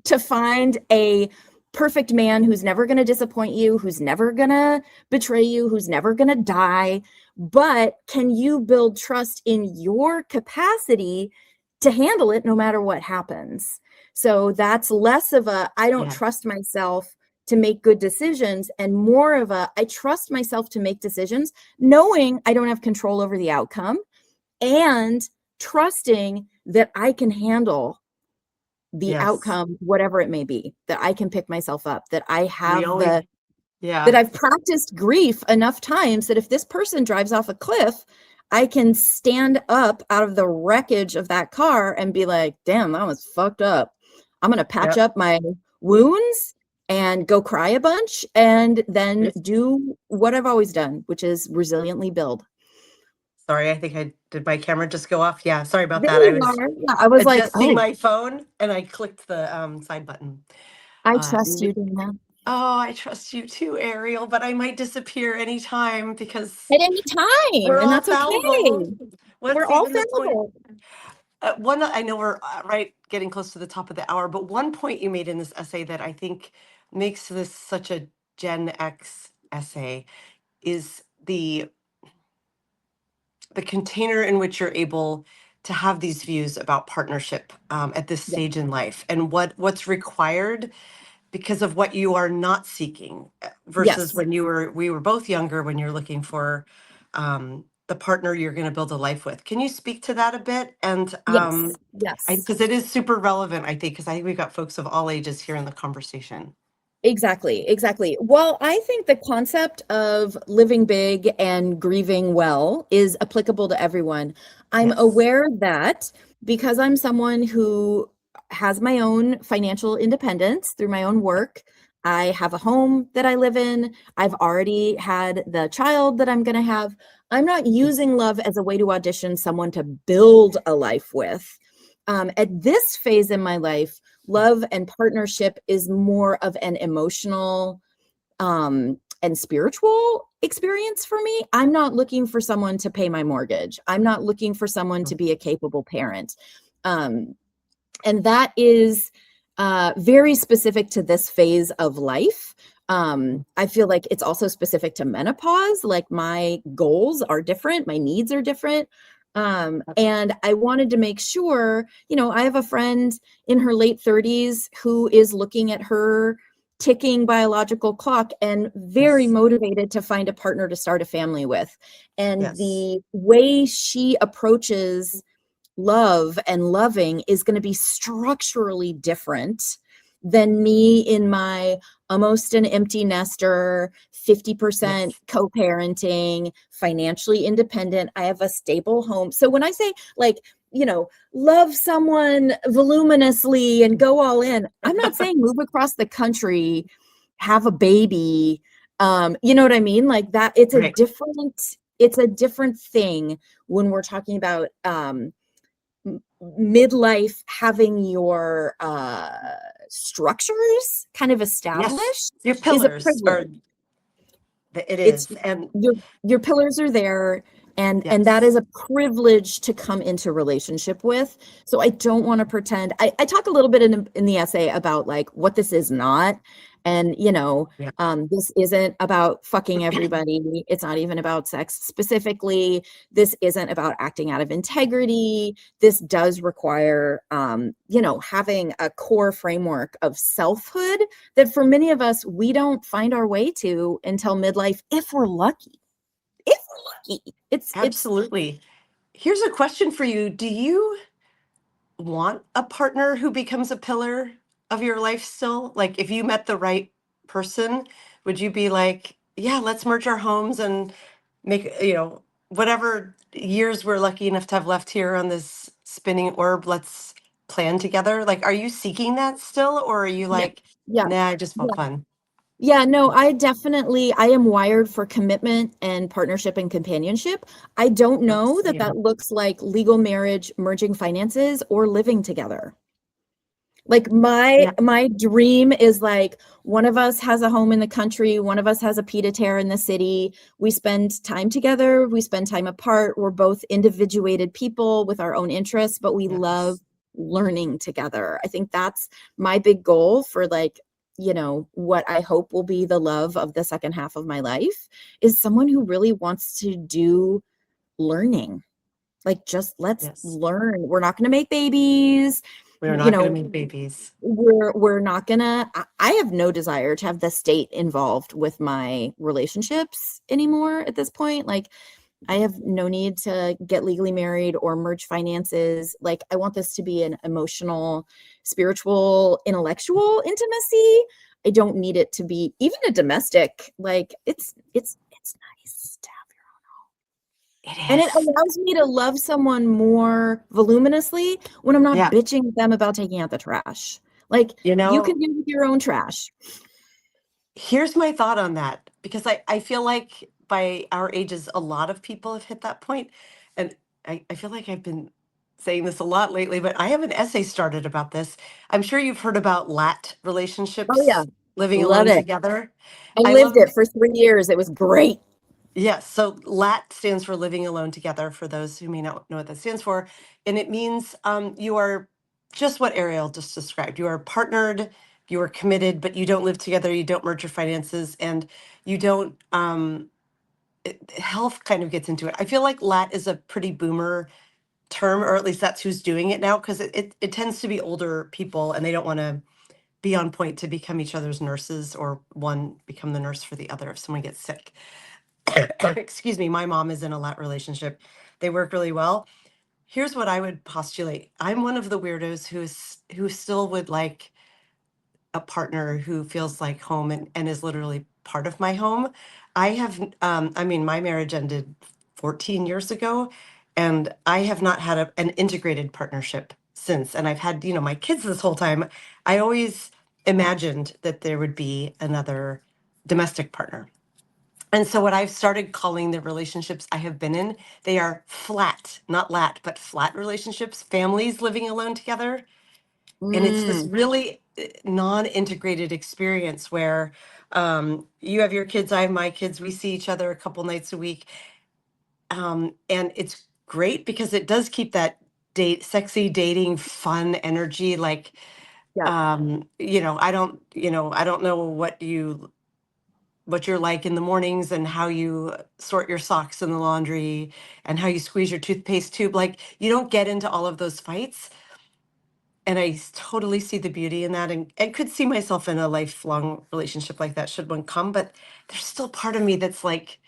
to find a perfect man who's never going to disappoint you, who's never going to betray you, who's never going to die, but can you build trust in your capacity to handle it no matter what happens? So that's less of a, I don't Yes. trust myself to make good decisions, and more of a, I trust myself to make decisions knowing I don't have control over the outcome, and trusting that I can handle the Yes. outcome, whatever it may be, that I can pick myself up, that I We have only, that yeah. I've practiced grief enough times that if this person drives off a cliff, I can stand up out of the wreckage of that car and be like, damn, that was fucked up. I'm going to patch Yep. up my wounds and go cry a bunch and then Oops. do what I've always done, which is resiliently build. Sorry, I think I did my camera just go off. Yeah, sorry about There that. I you was are. Yeah, I was like, adjusting oh, my phone and I clicked the side button. I Uh, trust you, n- Dana. oh, I trust you too, Ariel, but I might disappear anytime because At any time, we're and all that's fallible. okay. We're What's all even the point? fallible. One, I know we're right getting close to the top of the hour, but one point you made in this essay that I think makes this such a Gen X essay is the container in which you're able to have these views about partnership at this Yeah. stage in life and what's required because of what you are not seeking versus Yes. when we were both younger when you're looking for the partner you're going to build a life with. Can you speak to that a bit? And Yes. Yes. because it is super relevant, I think, because I think we've got folks of all ages here in the conversation. Exactly, exactly. Well, I think the concept of living big and grieving well is applicable to everyone. I'm Yes. aware that because I'm someone who has my own financial independence through my own work, I have a home that I live in. I've already had the child that I'm going to have. I'm not Yes. using love as a way to audition someone to build a life with. At this phase in my life, love and partnership is more of an emotional and spiritual experience for me. I'm not looking for someone to pay my mortgage. I'm not looking for someone to be a capable parent. Um, and that is very specific to this phase of life. I feel like it's also specific to menopause. Like my goals are different, my needs are different. And I wanted to make sure, I have a friend in her late 30s who is looking at her ticking biological clock and very Yes. motivated to find a partner to start a family with. And Yes. the way she approaches love and loving is going to be structurally different than me in my almost an empty nester, 50% Yes. co-parenting, financially independent. I have a stable home. So when I say like, love someone voluminously and go all in, I'm not saying move across the country, have a baby. You know what I mean? Like that, Right. it's a different thing when we're talking about midlife having your structures kind of Yes, established your is a pillars are, privilege. it It's is. And your pillars are there, and that yes, is a privilege to come into relationship with. So I don't want to pretend. I talk a little bit in the essay about like what this is not. And yeah, this isn't about fucking everybody. It's not even about sex specifically. This isn't about acting out of integrity. This does require having a core framework of selfhood that for many of us we don't find our way to until midlife, if we're lucky. If we're lucky. It's absolutely. Here's a question for you. Do you want a partner who becomes a pillar of your life still? Like, if you met the right person, would you be like, yeah, let's merge our homes and make, whatever years we're lucky enough to have left here on this spinning orb, let's plan together? Like, are you seeking that still? Or are you yeah, like, yeah, nah, I just want yeah. fun? Yeah, no, I am wired for commitment and partnership and companionship. I don't Oh, know that same. that looks like legal marriage, merging finances, or living together. Like my Yeah. my dream is like one of us has a home in the country, one of us has a pied a terre in the city. We spend time together, we spend time apart. We're both individuated people with our own interests, but we love Yes. learning together. I think that's my big goal for like, what I hope will be the love of the second half of my life is someone who really wants to do learning. Like just let's Yes. learn. We're not going to make babies. We're You not going know, to make babies. we're not gonna I have no desire to have the state involved with my relationships anymore at this point. Like I have no need to get legally married or merge finances. Like I want this to be an emotional, spiritual, intellectual intimacy. I don't need it to be even a domestic. Like it's nice to have your It and it is. allows me to love someone more voluminously when I'm not Yeah. bitching at them about taking out the trash. Like You you can know, do with your own trash. here's my thought on that, because I feel like by our ages, a lot of people have hit that point. And I feel like I've been saying this a lot lately, but I have an essay started about this. I'm sure you've heard about lat Oh yeah, relationships, living love alone it. together. I I lived love, it for 3 years. It was great. yes, so lat stands for living alone together, for those who may not know what that stands for. And it means you are just what Ariel just described. You are partnered, you are committed, but you don't live together, you don't merge your finances, and you don't health kind of gets into it. I feel like lat is a pretty boomer term, or at least that's who's doing it now, because it tends to be older people and they don't want to be on point to become each other's nurses, or one become the nurse for the other if someone gets sick. Excuse me, my mom is in a lat relationship. They work really well. Here's what I would postulate. I'm one of the weirdos who still would like a partner who feels like home, and is literally part of my home. I mean, my marriage ended 14 years ago, and I have not had an integrated partnership since. And I've had, my kids this whole time. I always imagined that there would be another domestic partner. And so what I've started calling the relationships I have been in, they are flat, not lat, but flat relationships, families living alone together. And it's this Mm, really non-integrated experience where you have your kids, I have my kids, we see each other a couple nights a week. And it's great because it does keep that sexy dating, fun energy. Like, yeah. I don't know what you're like in the mornings, and how you sort your socks in the laundry, and how you squeeze your toothpaste tube. Like, you don't get into all of those fights. And totally see the beauty in that, and could see myself in a lifelong relationship like that should one come. But there's still part of me that's like,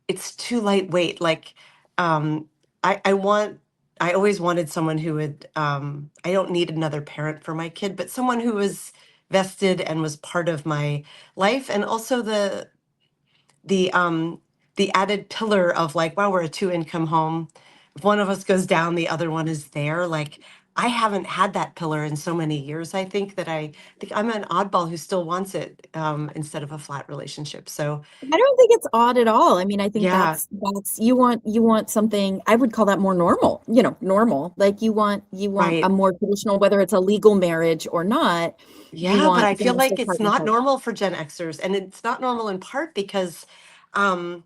it's too lightweight. Like, um, I want, I always wanted someone who would, I don't need another parent for my kid, but someone who was vested and was part of my life. And also the added pillar of like, wow, we're a two income home. If one of us goes down, the other one is there. Like, I haven't had that pillar in so many years. I think I'm an oddball who still wants it instead of a flat relationship. So I don't think it's odd at all. I mean, I think yeah, that's you want something, I would call that more normal, normal. Like you want a right. more traditional, whether it's a legal marriage or not, you Yeah, but want I feel like domestic it's not partnership. normal for Gen Xers, and it's not normal in part because um,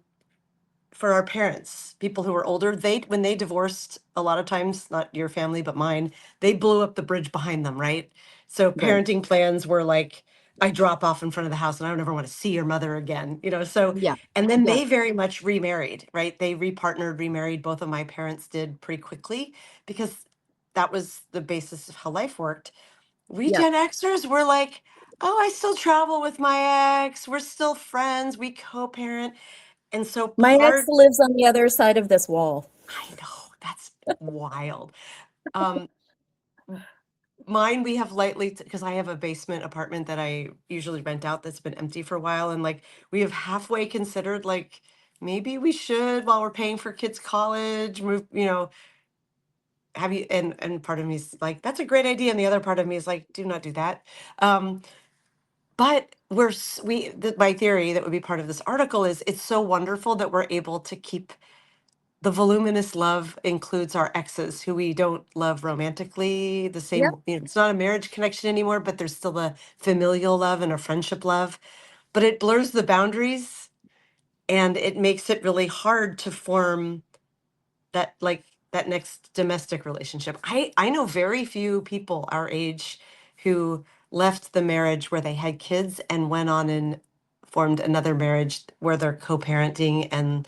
for our parents, people who are older, they when they divorced, a lot of times, not your family, but mine, they blew up the bridge behind them, right? So Right. parenting plans were like, I drop off in front of the house and I don't ever want to see your mother again, so Yeah. and then Yeah. they very much remarried, right? They repartnered, remarried. Both of my parents did pretty quickly because that was the basis of how life worked. We Yeah. Gen Xers were like, oh, I still travel with my ex. We're still friends. We co-parent. And so My ex part, lives on the other side of this wall. I know, that's wild. Um, Mine, we have lightly, because I have a basement apartment that I usually rent out that's been empty for a while. And like, we have halfway considered, like, maybe we should, while we're paying for kids' college, move, have you, and part of me is like, that's a great idea. And the other part of me is like, do not do that. Um, But my theory that would be part of this article is it's so wonderful that we're able to keep the voluminous love includes our exes who we don't love romantically the Yep. same, it's not a marriage connection anymore, but there's still a familial love and a friendship love, but it blurs the boundaries and it makes it really hard to form that like that next domestic relationship. I know very few people our age who left the marriage where they had kids and went on and formed another marriage where they're co-parenting and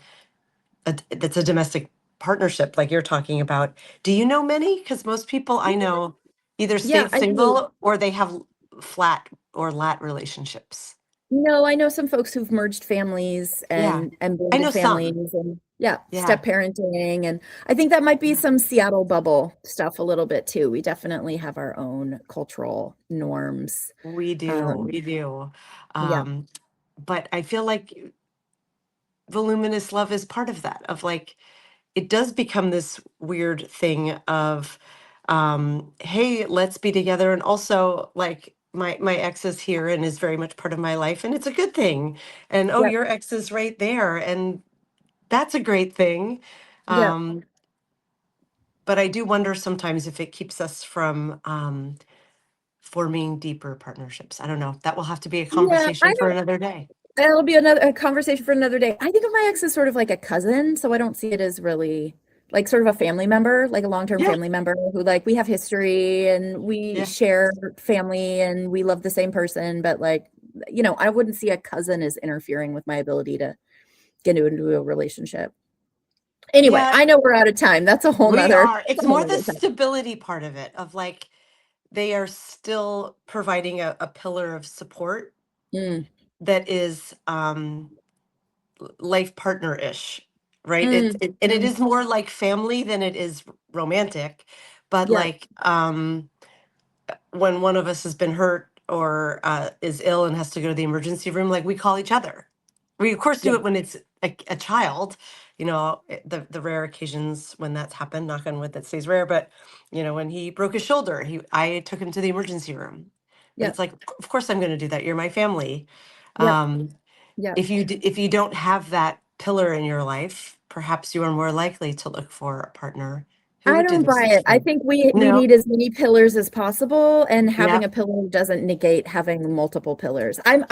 that's a domestic partnership like you're talking about. Do you know many? Because most people I know either Yeah, stayed I do. single or they have flat or lat relationships. No, I know some folks who've merged families Yeah, and I know blended some. families and yeah, Yeah, step parenting. And I think that might be yeah. some Seattle bubble stuff a little bit too. We definitely have our own cultural norms. We do, Um, we do. yeah. Um, but I feel like voluminous love is part of that, of like it does become this weird thing of hey, let's be together, and also like my ex is here and is very much part of my life and it's a good thing, and oh, Yep. your ex is right there and that's a great thing. Yep. um but I do wonder sometimes if it keeps us from forming deeper partnerships. I don't know, that will have to be a Yeah, conversation I for don't, another day. that'll be another a conversation for another day. I think of my ex as sort of like a cousin, so I don't see it as really like sort of a family member, like a long-term Yeah, family member who like we have history and we yeah. share family and we love the same person, but like, I wouldn't see a cousin as interfering with my ability to get into a relationship. Anyway, Yeah, I know we're out of time. That's a whole we nother, are. It's a whole more the nother time. stability part of it, of like they are still providing a pillar of support Mm, that is life partner-ish, right? mm, And it mm. is more like family than it is romantic, but Yeah, like when one of us has been hurt or is ill and has to go to the emergency room, like we call each other. We of course do yeah, it when it's a child, the rare occasions when that's happened, knock on wood, that stays rare. But when he broke his shoulder, I took him to the emergency room. But yeah, it's like, of course I'm going to do that. You're my family. yeah, Um, yeah. if you don't have that pillar in your life, perhaps you are more likely to look for a partner who I would do don't this buy it. I thing. think we No. need as many pillars as possible, and having Yeah. a pillar doesn't negate having multiple pillars. I'm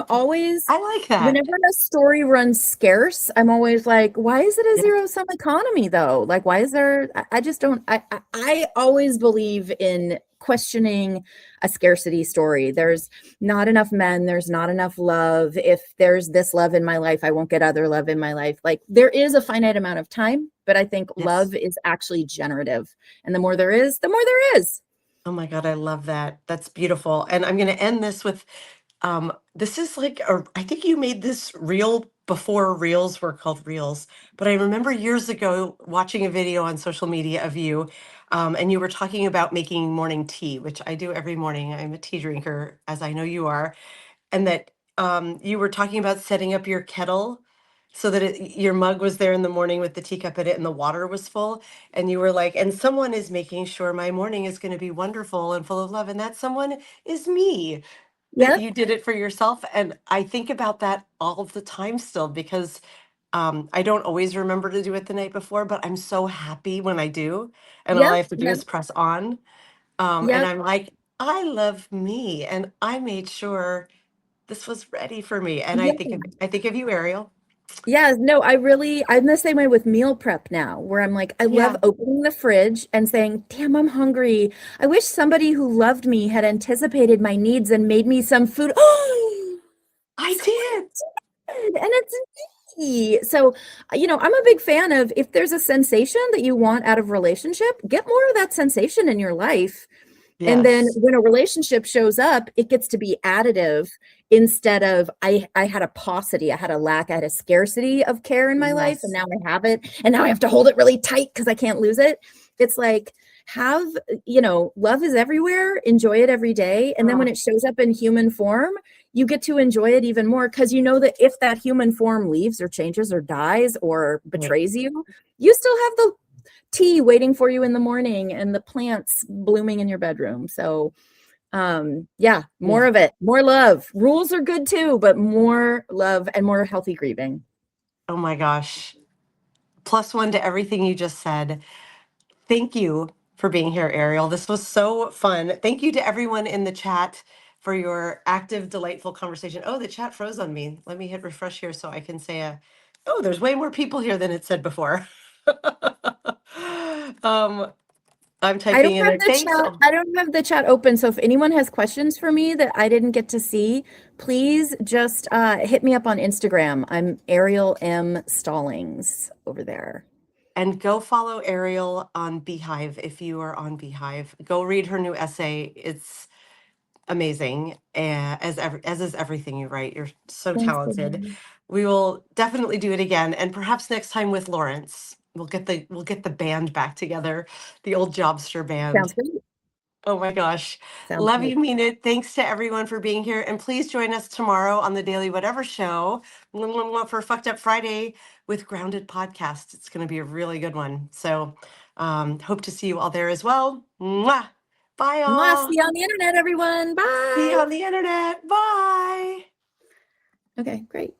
always, I like that. whenever a story runs scarce, I'm always like, why is it a Yeah. zero-sum economy though? Like, why is there, I just don't, I always believe in questioning a scarcity story. There's not enough men, there's not enough love. If there's this love in my life, I won't get other love in my life. Like there is a finite amount of time, but I think Yes. love is actually generative. And the more there is, the more there is. Oh my God, I love that. That's beautiful. And I'm going to end this with this is like I think you made this reel before reels were called reels, but I remember years ago watching a video on social media of you, and you were talking about making morning tea, which I do every morning. I'm a tea drinker, as I know you are, and that you were talking about setting up your kettle so that your mug was there in the morning with the teacup in it and the water was full. And you were like, and someone is making sure my morning is going to be wonderful and full of love. And that someone is me, that Yep, you did it for yourself. And I think about that all the time still because I don't always remember to do it the night before, but I'm so happy when I do. And all I yep, have to do yep, is press on. And yep, I'm like, I love me. And I made sure this was ready for me. And yep. I think of you, Ariel. Yeah, no, I'm the same way with meal prep now, where I'm like, I love Yeah, opening the fridge and saying, damn, I'm hungry. I wish somebody who loved me had anticipated my needs and made me some food. Oh, I so did. good. And it's me. So, I'm a big fan of if there's a sensation that you want out of relationship, get more of that sensation in your life. And then Yes. when a relationship shows up, it gets to be additive instead of I had a paucity, I had a lack, I had a scarcity of care in my life, and Yes. now I have it, and now I have to hold it really tight because I can't lose it. It's like have, love is everywhere, enjoy it every day, and then when Oh, it shows up in human form, you get to enjoy it even more because you know that if that human form leaves or changes or dies or right. betrays you, you still have the tea waiting for you in the morning and the plants blooming in your bedroom. So, yeah, more Yeah. of it, more love. Rules are good too, but more love and more healthy grieving. Oh my gosh. Plus one to everything you just said. Thank you for being here, Ariel. This was so fun. Thank you to everyone in the chat for your active, delightful conversation. Oh, the chat froze on me. Let me hit refresh here so I can say oh, there's way more people here than it said before. um, I'm I don't typing in have there. the Thanks. chat. I don't have the chat open. So if anyone has questions for me that I didn't get to see, please just hit me up on Instagram. I'm Ariel M. Stallings over there. And go follow Ariel on Beehive if you are on Beehive. Go read her new essay. It's amazing, as is everything you write. You're so Thanks, talented. Vivian. We will definitely do it again, and perhaps next time with Lawrence. We'll get the band back together, the old Jobster Sounds band. great. Oh my gosh. Sounds Love great. you, mean it. Thanks to everyone for being here. And please join us tomorrow on the Daily Whatever Show for Fucked Up Friday with Grounded Podcast. It's going to be a really good one. So hope to see you all there as well. Mwah. Bye, Mwah, see all. you on the internet, everyone. See you Bye. on the internet. Bye. Okay, great.